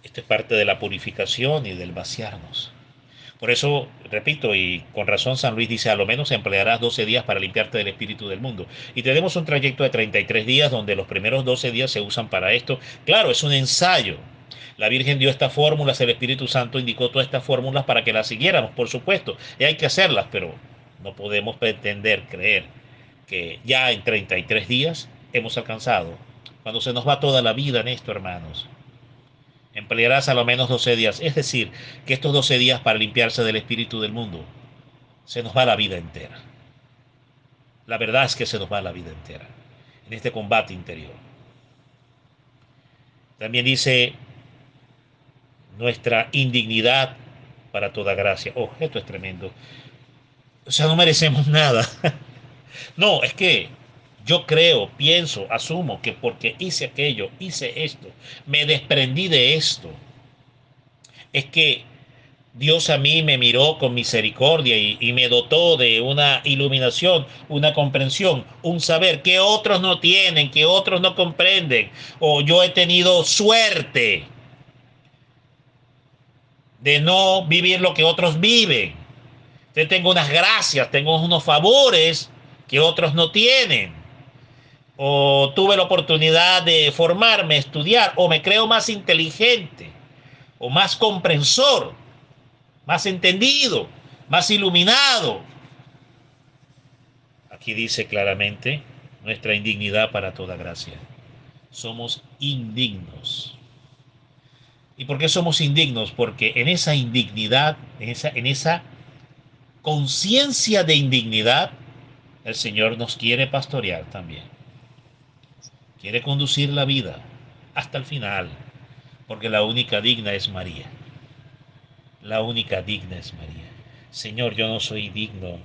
Esto es parte de la purificación y del vaciarnos. Por eso, repito, y con razón San Luis dice, a lo menos emplearás 12 días para limpiarte del espíritu del mundo. Y tenemos un trayecto de 33 días donde los primeros 12 días se usan para esto. Claro, es un ensayo. La Virgen dio estas fórmulas, el Espíritu Santo indicó todas estas fórmulas para que las siguiéramos, por supuesto. Y hay que hacerlas, pero no podemos pretender, creer que ya en 33 días hemos alcanzado. Cuando se nos va toda la vida en esto, hermanos. Emplearás a lo menos 12 días. Es decir, que estos 12 días para limpiarse del espíritu del mundo, se nos va la vida entera. La verdad es que se nos va la vida entera en este combate interior. También dice nuestra indignidad para toda gracia. Oh, esto es tremendo. O sea, no merecemos nada. No, es que yo creo, pienso, asumo que porque hice aquello, hice esto, me desprendí de esto, es que Dios a mí me miró con misericordia y me dotó de una iluminación, una comprensión, un saber que otros no tienen, que otros no comprenden. O yo he tenido suerte de no vivir lo que otros viven. Yo tengo unas gracias, tengo unos favores que otros no tienen. O tuve la oportunidad de formarme, estudiar, o me creo más inteligente, o más comprensor, más entendido, más iluminado. Aquí dice claramente nuestra indignidad para toda gracia. Somos indignos. ¿Y por qué somos indignos? Porque en esa indignidad, en esa conciencia de indignidad, el Señor nos quiere pastorear también. Quiere conducir la vida hasta el final, porque la única digna es María. La única digna es María. Señor, yo no soy digno.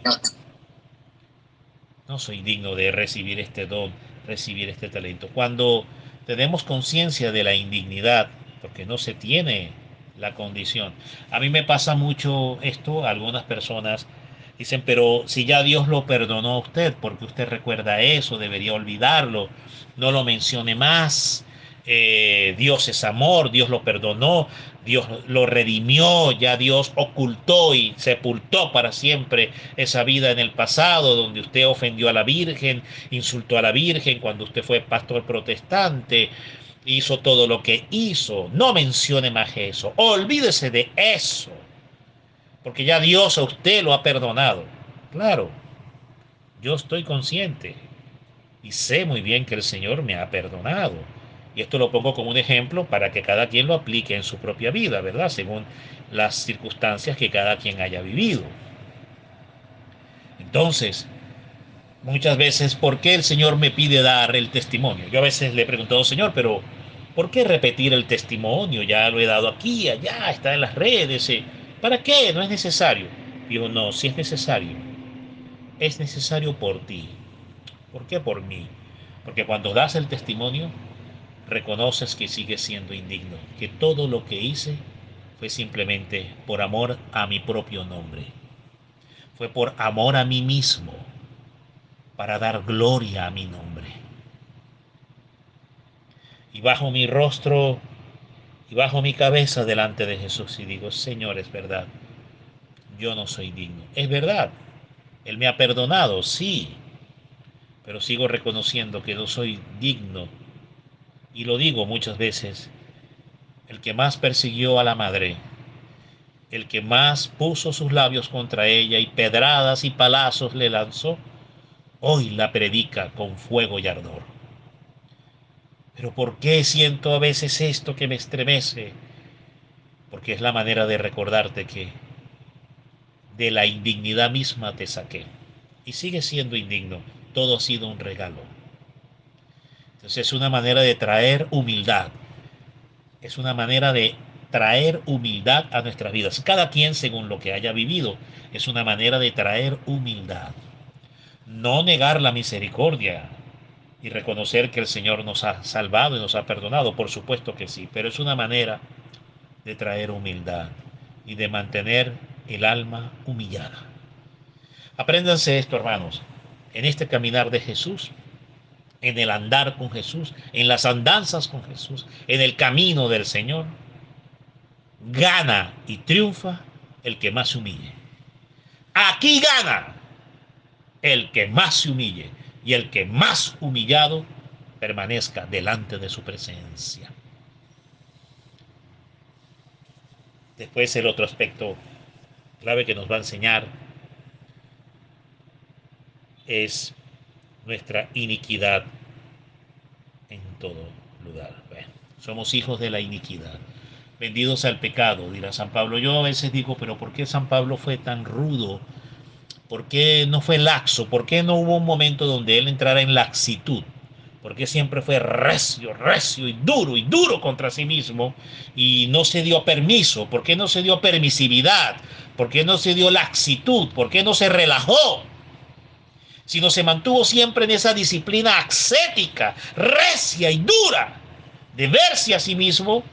No soy digno de recibir este don, recibir este talento. Cuando tenemos conciencia de la indignidad, porque no se tiene la condición. A mí me pasa mucho esto, algunas personas dicen, pero si ya Dios lo perdonó a usted, ¿por qué usted recuerda eso? Debería olvidarlo, no lo mencione más. Dios es amor, Dios lo perdonó, Dios lo redimió, ya Dios ocultó y sepultó para siempre esa vida en el pasado, donde usted ofendió a la Virgen, insultó a la Virgen cuando usted fue pastor protestante, hizo todo lo que hizo. No mencione más eso, olvídese de eso, porque ya Dios a usted lo ha perdonado. Claro, yo estoy consciente y sé muy bien que el Señor me ha perdonado. Y esto lo pongo como un ejemplo para que cada quien lo aplique en su propia vida, ¿verdad? Según las circunstancias que cada quien haya vivido. Entonces, muchas veces, ¿por qué el Señor me pide dar el testimonio? Yo a veces le he preguntado, Señor, pero ¿por qué repetir el testimonio? Ya lo he dado aquí, allá, está en las redes. ¿Para qué? No es necesario. Digo, no, sí es necesario. Es necesario por ti. ¿Por qué por mí? Porque cuando das el testimonio, reconoces que sigues siendo indigno, que todo lo que hice fue simplemente por amor a mi propio nombre. Fue por amor a mí mismo, para dar gloria a mi nombre. Y bajo mi rostro y bajo mi cabeza delante de Jesús y digo, Señor, es verdad, yo no soy digno. Es verdad, Él me ha perdonado, sí, pero sigo reconociendo que no soy digno. Y lo digo muchas veces, el que más persiguió a la madre, el que más puso sus labios contra ella y pedradas y palazos le lanzó, hoy la predica con fuego y ardor. Pero ¿por qué siento a veces esto que me estremece? Porque es la manera de recordarte que de la indignidad misma te saqué. Y sigues siendo indigno. Todo ha sido un regalo. Entonces es una manera de traer humildad. Es una manera de traer humildad a nuestras vidas. Cada quien según lo que haya vivido. Es una manera de traer humildad. No negar la misericordia y reconocer que el Señor nos ha salvado y nos ha perdonado. Por supuesto que sí. Pero es una manera de traer humildad y de mantener el alma humillada. Apréndanse esto, hermanos, en este caminar de Jesús, en el andar con Jesús, en las andanzas con Jesús, en el camino del Señor, gana y triunfa el que más se humille. Aquí gana el que más se humille y el que más humillado permanezca delante de su presencia. Después el otro aspecto clave que nos va a enseñar es nuestra iniquidad en todo lugar. Bueno, somos hijos de la iniquidad, vendidos al pecado, dirá San Pablo. Yo a veces digo, pero ¿por qué San Pablo fue tan rudo? ¿Por qué no fue laxo? ¿Por qué no hubo un momento donde él entrara en laxitud? ¿Por qué siempre fue recio, recio y duro contra sí mismo y no se dio permiso? ¿Por qué no se dio permisividad? ¿Por qué no se dio laxitud? ¿Por qué no se relajó? Sino se mantuvo siempre en esa disciplina ascética, recia y dura, de verse a sí mismo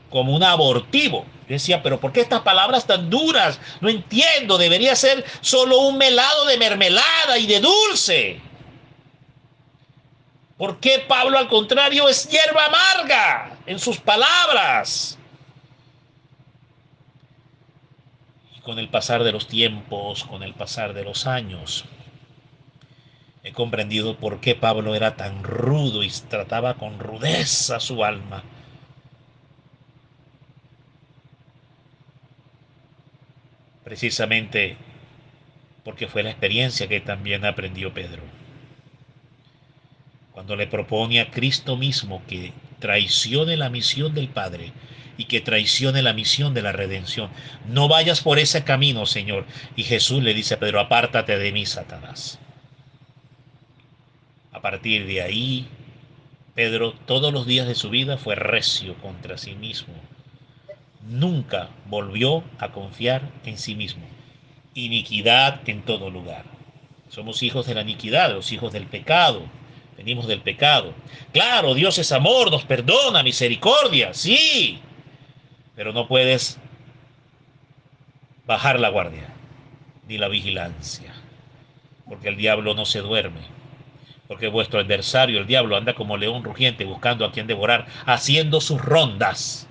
como un abortivo. Yo decía, pero ¿por qué estas palabras tan duras? No entiendo, debería ser solo un melado de mermelada y de dulce. ¿Por qué Pablo al contrario es hierba amarga en sus palabras? Y con el pasar de los tiempos, con el pasar de los años, he comprendido por qué Pablo era tan rudo y trataba con rudeza su alma. Precisamente porque fue la experiencia que también aprendió Pedro. Cuando le propone a Cristo mismo que traicione la misión del Padre y que traicione la misión de la redención. No vayas por ese camino, Señor. Y Jesús le dice a Pedro, apártate de mí, Satanás. A partir de ahí, Pedro todos los días de su vida fue recio contra sí mismo. Nunca volvió a confiar en sí mismo. Iniquidad en todo lugar. Somos hijos de la iniquidad, los hijos del pecado. Venimos del pecado. Claro, Dios es amor, nos perdona, misericordia, sí, pero no puedes bajar la guardia ni la vigilancia, porque el diablo no se duerme, porque vuestro adversario, el diablo, anda como león rugiente buscando a quien devorar, haciendo sus rondas,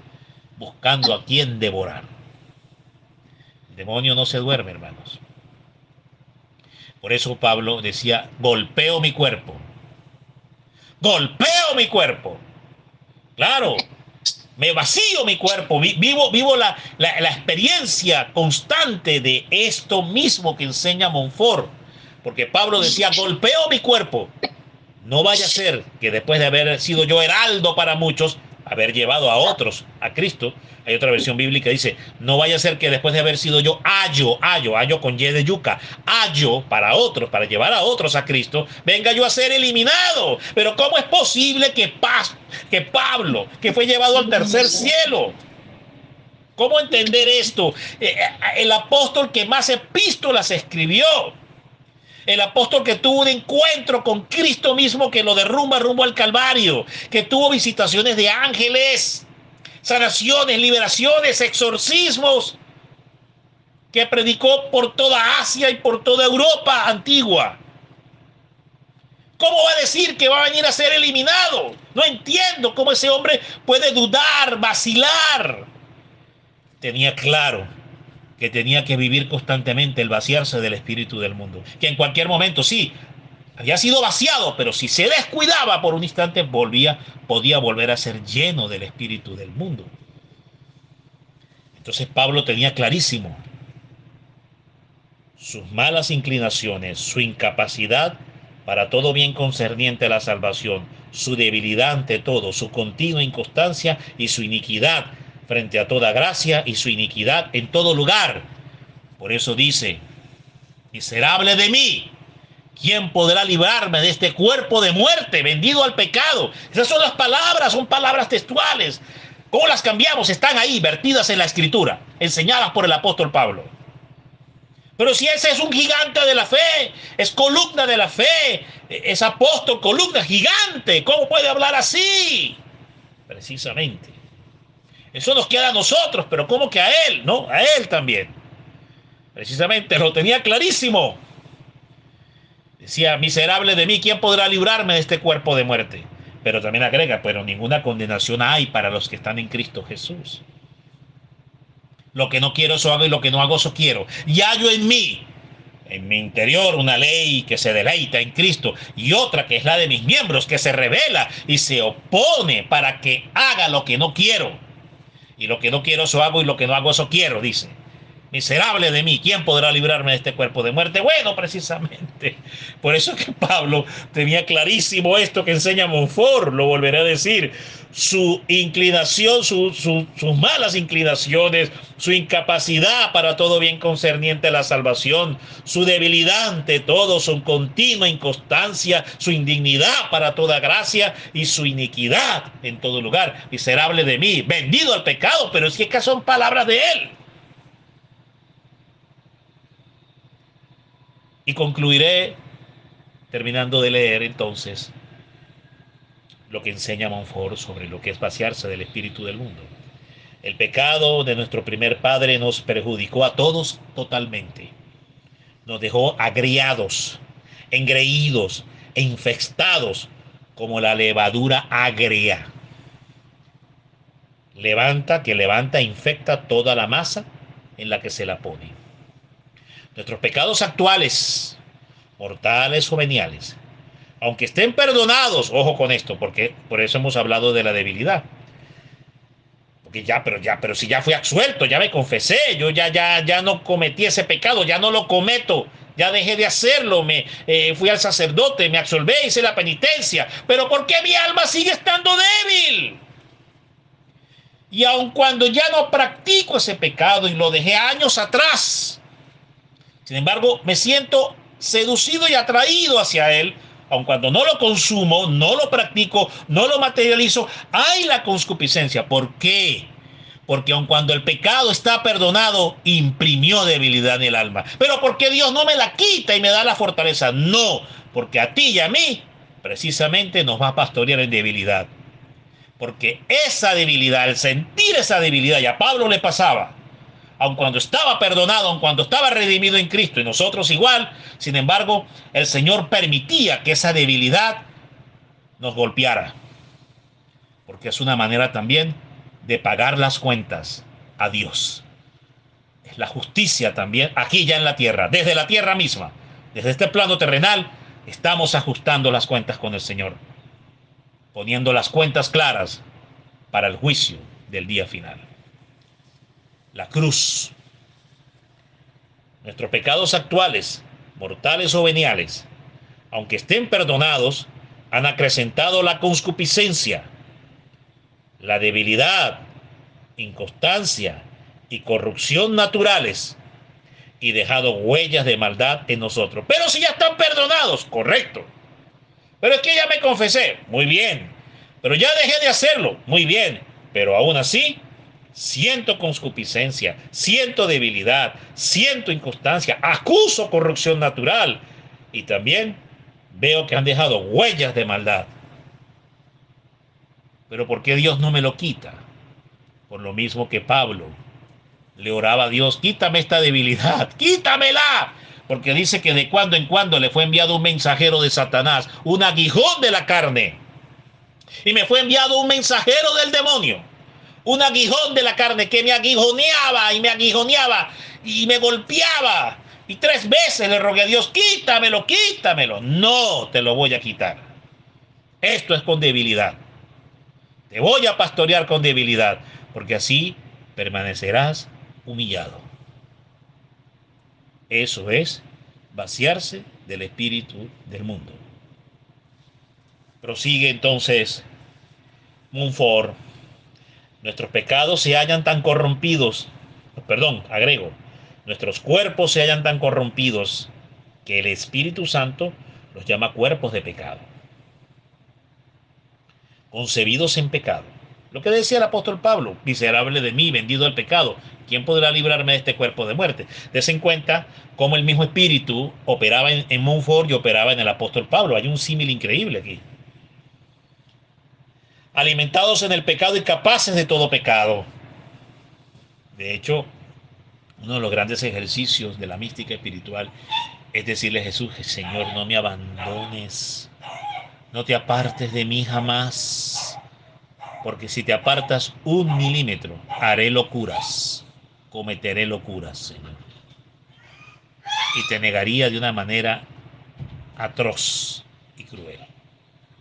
buscando a quien devorar. El demonio no se duerme, hermanos. Por eso Pablo decía, golpeo mi cuerpo. Golpeo mi cuerpo. Claro, me vacío mi cuerpo, vivo la experiencia constante de esto mismo que enseña Montfort. Porque Pablo decía, golpeo mi cuerpo. No vaya a ser que después de haber sido yo heraldo para muchos, haber llevado a otros a Cristo, hay otra versión bíblica que dice, no vaya a ser que después de haber sido yo ayo con Y de yuca, ayo para otros, para llevar a otros a Cristo, venga yo a ser eliminado. Pero ¿cómo es posible que Pablo, que fue llevado al tercer cielo, ¿cómo entender esto? El apóstol que más epístolas escribió, el apóstol que tuvo un encuentro con Cristo mismo que lo derrumba rumbo al Calvario, que tuvo visitaciones de ángeles, sanaciones, liberaciones, exorcismos, que predicó por toda Asia y por toda Europa antigua. ¿Cómo va a decir que va a venir a ser eliminado? No entiendo cómo ese hombre puede dudar, vacilar. Tenía claro que tenía que vivir constantemente el vaciarse del espíritu del mundo, que en cualquier momento sí, había sido vaciado, pero si se descuidaba por un instante, podía volver a ser lleno del espíritu del mundo. Entonces Pablo tenía clarísimo sus malas inclinaciones, su incapacidad para todo bien concerniente a la salvación, su debilidad ante todo, su continua inconstancia y su iniquidad frente a toda gracia y su iniquidad en todo lugar. Por eso dice, miserable de mí, ¿quién podrá librarme de este cuerpo de muerte, vendido al pecado? Esas son las palabras, son palabras textuales. ¿Cómo las cambiamos? Están ahí, vertidas en la Escritura, enseñadas por el apóstol Pablo. Pero si ese es un gigante de la fe, es columna de la fe, es apóstol, columna, gigante, ¿cómo puede hablar así? Precisamente. Eso nos queda a nosotros, pero ¿cómo que a él? No, a él también. Precisamente, lo tenía clarísimo. Decía, miserable de mí, ¿quién podrá librarme de este cuerpo de muerte? Pero también agrega, pero ninguna condenación hay para los que están en Cristo Jesús. Lo que no quiero eso hago y lo que no hago eso quiero. Y hallo en mi interior, una ley que se deleita en Cristo y otra que es la de mis miembros, que se revela y se opone para que haga lo que no quiero. Y lo que no quiero eso hago y lo que no hago eso quiero, dice. Miserable de mí, ¿quién podrá librarme de este cuerpo de muerte? Bueno, precisamente, por eso es que Pablo tenía clarísimo esto que enseña Montfort, lo volveré a decir, su inclinación, sus malas inclinaciones, su incapacidad para todo bien concerniente a la salvación, su debilidad ante todo, su continua inconstancia, su indignidad para toda gracia y su iniquidad en todo lugar. Miserable de mí, vendido al pecado, pero es que son palabras de él. Y concluiré terminando de leer entonces lo que enseña Montfort sobre lo que es vaciarse del espíritu del mundo. El pecado de nuestro primer padre nos perjudicó a todos totalmente. Nos dejó agriados, engreídos e infestados como la levadura agria. Levanta e infecta toda la masa en la que se la pone. Nuestros pecados actuales, mortales o veniales, aunque estén perdonados, ojo con esto, porque por eso hemos hablado de la debilidad. Porque pero si ya fui absuelto, ya me confesé, yo ya no cometí ese pecado, ya no lo cometo, ya dejé de hacerlo, fui al sacerdote, me absolvé, hice la penitencia. Pero ¿por qué mi alma sigue estando débil? Y aun cuando ya no practico ese pecado y lo dejé años atrás, sin embargo, me siento seducido y atraído hacia él, aun cuando no lo consumo, no lo practico, no lo materializo, hay la concupiscencia. ¿Por qué? Porque aun cuando el pecado está perdonado, imprimió debilidad en el alma. Pero ¿por qué Dios no me la quita y me da la fortaleza? No, porque a ti y a mí precisamente nos va a pastorear en debilidad. Porque esa debilidad, el sentir esa debilidad, y a Pablo le pasaba, aun cuando estaba perdonado, aun cuando estaba redimido en Cristo, y nosotros igual, sin embargo, el Señor permitía que esa debilidad nos golpeara, porque es una manera también de pagar las cuentas a Dios. Es la justicia también aquí ya en la tierra, desde la tierra misma, desde este plano terrenal, estamos ajustando las cuentas con el Señor, poniendo las cuentas claras para el juicio del día final. La cruz. Nuestros pecados actuales, mortales o veniales, aunque estén perdonados, han acrecentado la concupiscencia, la debilidad, inconstancia y corrupción naturales y dejado huellas de maldad en nosotros. Pero si ya están perdonados, correcto. Pero es que ya me confesé, muy bien. Pero ya dejé de hacerlo, muy bien. Pero aún así, siento concupiscencia, siento debilidad, siento inconstancia, acuso corrupción natural y también veo que han dejado huellas de maldad. Pero ¿por qué Dios no me lo quita? Por lo mismo que Pablo le oraba a Dios, quítame esta debilidad, quítamela. Porque dice que de cuando en cuando le fue enviado un mensajero de Satanás, un aguijón de la carne. Y me fue enviado un mensajero del demonio, un aguijón de la carne que me aguijoneaba y me aguijoneaba y me golpeaba. Y 3 veces le rogué a Dios, quítamelo, quítamelo. No te lo voy a quitar. Esto es con debilidad. Te voy a pastorear con debilidad, porque así permanecerás humillado. Eso es vaciarse del espíritu del mundo. Prosigue entonces Montfort. Nuestros pecados se hallan tan corrompidos, agrego, nuestros cuerpos se hallan tan corrompidos que el Espíritu Santo los llama cuerpos de pecado, concebidos en pecado. Lo que decía el apóstol Pablo, miserable de mí, vendido al pecado, ¿quién podrá librarme de este cuerpo de muerte? Des en cuenta cómo el mismo Espíritu operaba en Montfort y operaba en el apóstol Pablo. Hay un símil increíble aquí. Alimentados en el pecado y capaces de todo pecado. De hecho, uno de los grandes ejercicios de la mística espiritual es decirle a Jesús, Señor, no me abandones, no te apartes de mí jamás, porque si te apartas 1 milímetro, haré locuras, cometeré locuras, Señor. Y te negaría de una manera atroz y cruel.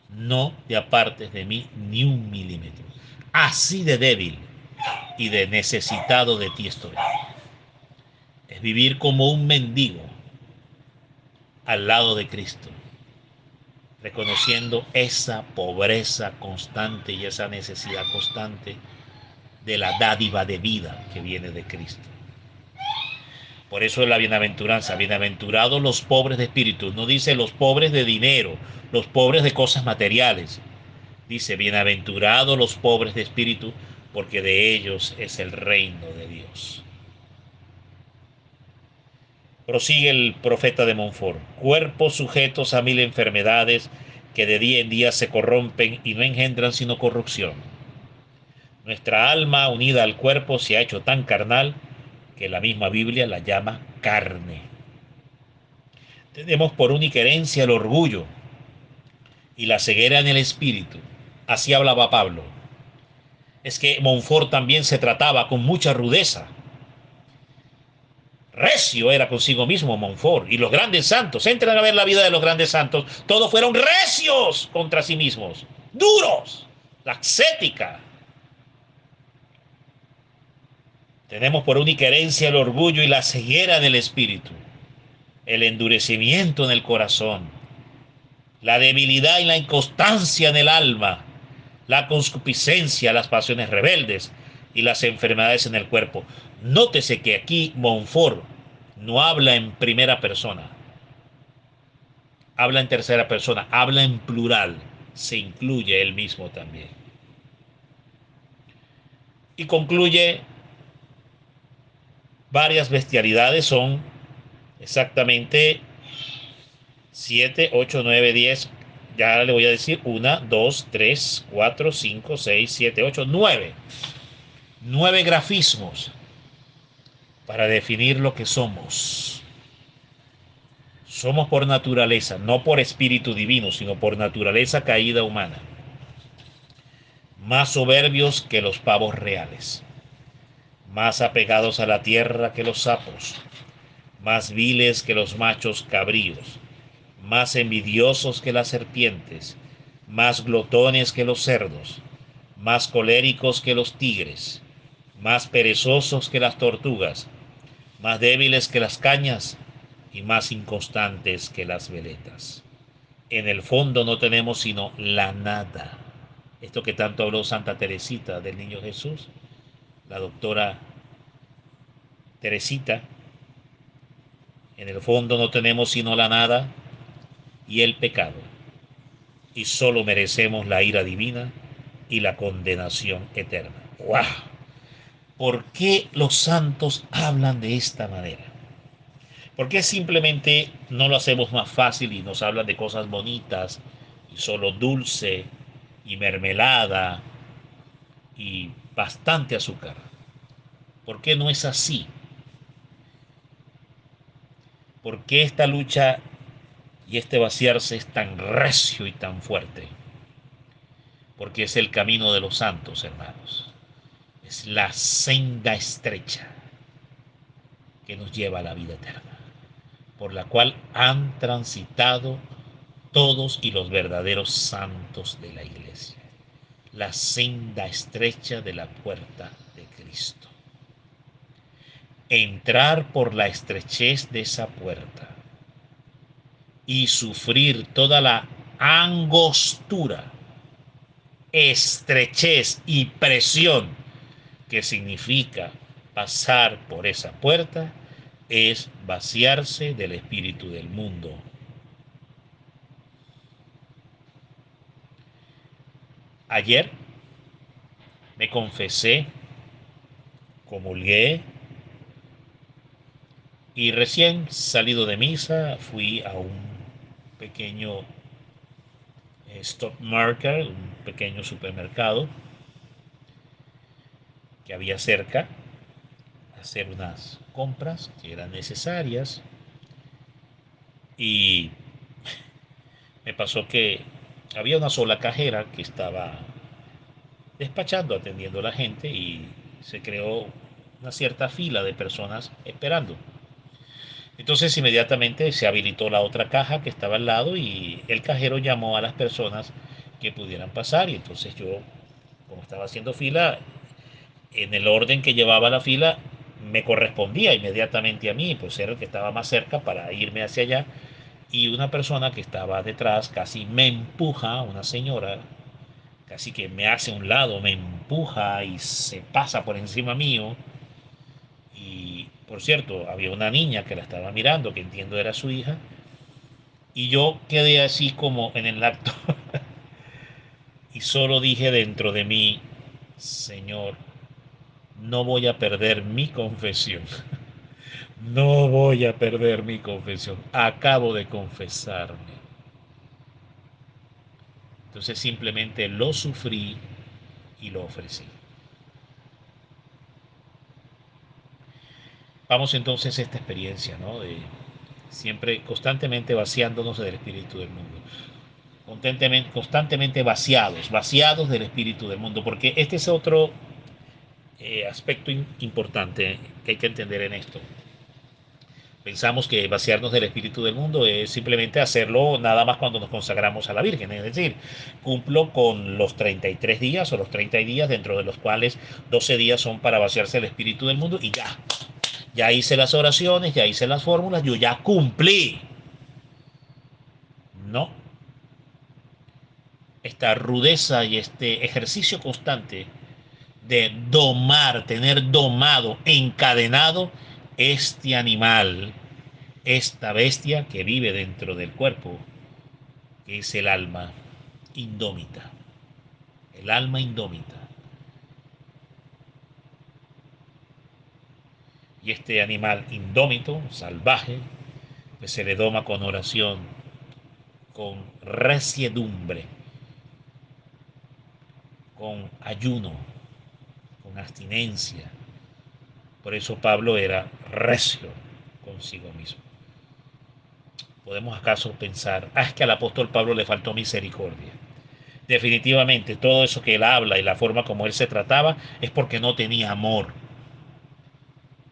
No te apartes de mí ni 1 milímetro. Así de débil y de necesitado de ti estoy. Es vivir como un mendigo al lado de Cristo, reconociendo esa pobreza constante y esa necesidad constante de la dádiva de vida que viene de Cristo. Por eso es la bienaventuranza. Bienaventurados los pobres de espíritu. No dice los pobres de dinero, los pobres de cosas materiales. Dice bienaventurados los pobres de espíritu, porque de ellos es el reino de Dios. Prosigue el profeta de Montfort. Cuerpos sujetos a 1000 enfermedades que de día en día se corrompen y no engendran sino corrupción. Nuestra alma unida al cuerpo se ha hecho tan carnal que la misma Biblia la llama carne. Tenemos por única herencia el orgullo y la ceguera en el espíritu. Así hablaba Pablo. Es que Montfort también se trataba con mucha rudeza. Recio era consigo mismo Montfort, y los grandes santos, entren a ver la vida de los grandes santos, todos fueron recios contra sí mismos, duros, la ascética. Tenemos por única herencia el orgullo y la ceguera del espíritu, el endurecimiento en el corazón, la debilidad y la inconstancia en el alma, la concupiscencia, las pasiones rebeldes y las enfermedades en el cuerpo. Nótese que aquí Montfort no habla en primera persona, habla en tercera persona, habla en plural, se incluye él mismo también. Y concluye, varias bestialidades son exactamente 7, 8, 9, 10, Ya le voy a decir 1, 2, 3, 4, 5, 6, 7, 8, 9. 9 grafismos para definir lo que somos. Somos por naturaleza, no por espíritu divino, sino por naturaleza caída humana. Más soberbios que los pavos reales, más apegados a la tierra que los sapos, más viles que los machos cabríos, más envidiosos que las serpientes, más glotones que los cerdos, más coléricos que los tigres, más perezosos que las tortugas, más débiles que las cañas y más inconstantes que las veletas. En el fondo no tenemos sino la nada. Esto que tanto habló Santa Teresita del Niño Jesús, la doctora Teresita, en el fondo no tenemos sino la nada y el pecado, y solo merecemos la ira divina y la condenación eterna. ¡Wow! ¿Por qué los santos hablan de esta manera? ¿Por qué simplemente no lo hacemos más fácil y nos hablan de cosas bonitas y solo dulce y mermelada y bastante azúcar? ¿Por qué no es así? ¿Por qué esta lucha y este vaciarse es tan recio y tan fuerte? Porque es el camino de los santos, hermanos. Es la senda estrecha que nos lleva a la vida eterna, por la cual han transitado todos y los verdaderos santos de la iglesia. La senda estrecha de la puerta de Cristo. Entrar por la estrechez de esa puerta y sufrir toda la angostura, estrechez y presión que significa pasar por esa puerta es vaciarse del espíritu del mundo. Ayer me confesé, comulgué y recién salido de misa fui a un pequeño stock market, un pequeño supermercado que había cerca, a hacer unas compras que eran necesarias. Y me pasó que había una sola cajera que estaba despachando, atendiendo a la gente, y se creó una cierta fila de personas esperando. Entonces inmediatamente se habilitó la otra caja que estaba al lado y el cajero llamó a las personas que pudieran pasar, y entonces yo, como estaba haciendo fila, en el orden que llevaba la fila, me correspondía inmediatamente a mí, pues era el que estaba más cerca para irme hacia allá. Y una persona que estaba detrás casi me empuja, una señora, casi que me hace a un lado, me empuja y se pasa por encima mío. Y por cierto, había una niña que la estaba mirando, que entiendo era su hija, y yo quedé así como en el acto y solo dije dentro de mí: Señor, no voy a perder mi confesión. No voy a perder mi confesión. Acabo de confesarme. Entonces simplemente lo sufrí y lo ofrecí. Vamos entonces a esta experiencia, ¿no? De siempre constantemente vaciándonos del espíritu del mundo. Constantemente vaciados del espíritu del mundo, porque este es otro aspecto importante que hay que entender en esto. Pensamos que vaciarnos del espíritu del mundo es simplemente hacerlo nada más cuando nos consagramos a la Virgen, es decir, cumplo con los 33 días o los 30 días, dentro de los cuales 12 días son para vaciarse el espíritu del mundo, y ya hice las oraciones, ya hice las fórmulas, yo ya cumplí. No, esta rudeza y este ejercicio constante de domar, tener domado, encadenado este animal, esta bestia que vive dentro del cuerpo, que es el alma indómita. El alma indómita. Y este animal indómito, salvaje, pues se le doma con oración con resiedumbre, con ayuno, con abstinencia. Por eso Pablo era recio consigo mismo. ¿Podemos acaso pensar, es que al apóstol Pablo le faltó misericordia? Definitivamente, todo eso que él habla y la forma como él se trataba es porque no tenía amor.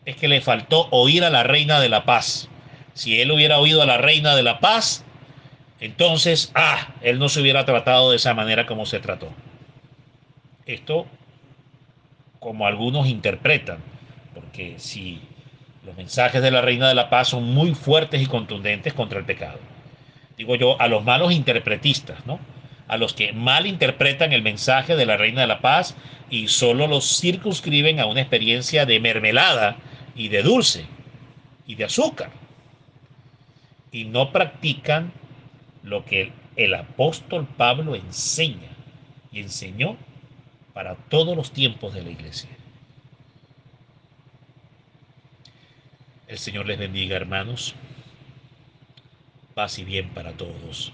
Es que le faltó oír a la reina de la paz. Si él hubiera oído a la reina de la paz, entonces, él no se hubiera tratado de esa manera como se trató. Esto, como algunos interpretan, porque si los mensajes de la reina de la paz son muy fuertes y contundentes contra el pecado. Digo yo, a los malos interpretistas, ¿no? A los que mal interpretan el mensaje de la reina de la paz y solo los circunscriben a una experiencia de mermelada y de dulce y de azúcar. Y no practican lo que el apóstol Pablo enseña y enseñó para todos los tiempos de la iglesia. El Señor les bendiga, hermanos. Paz y bien para todos.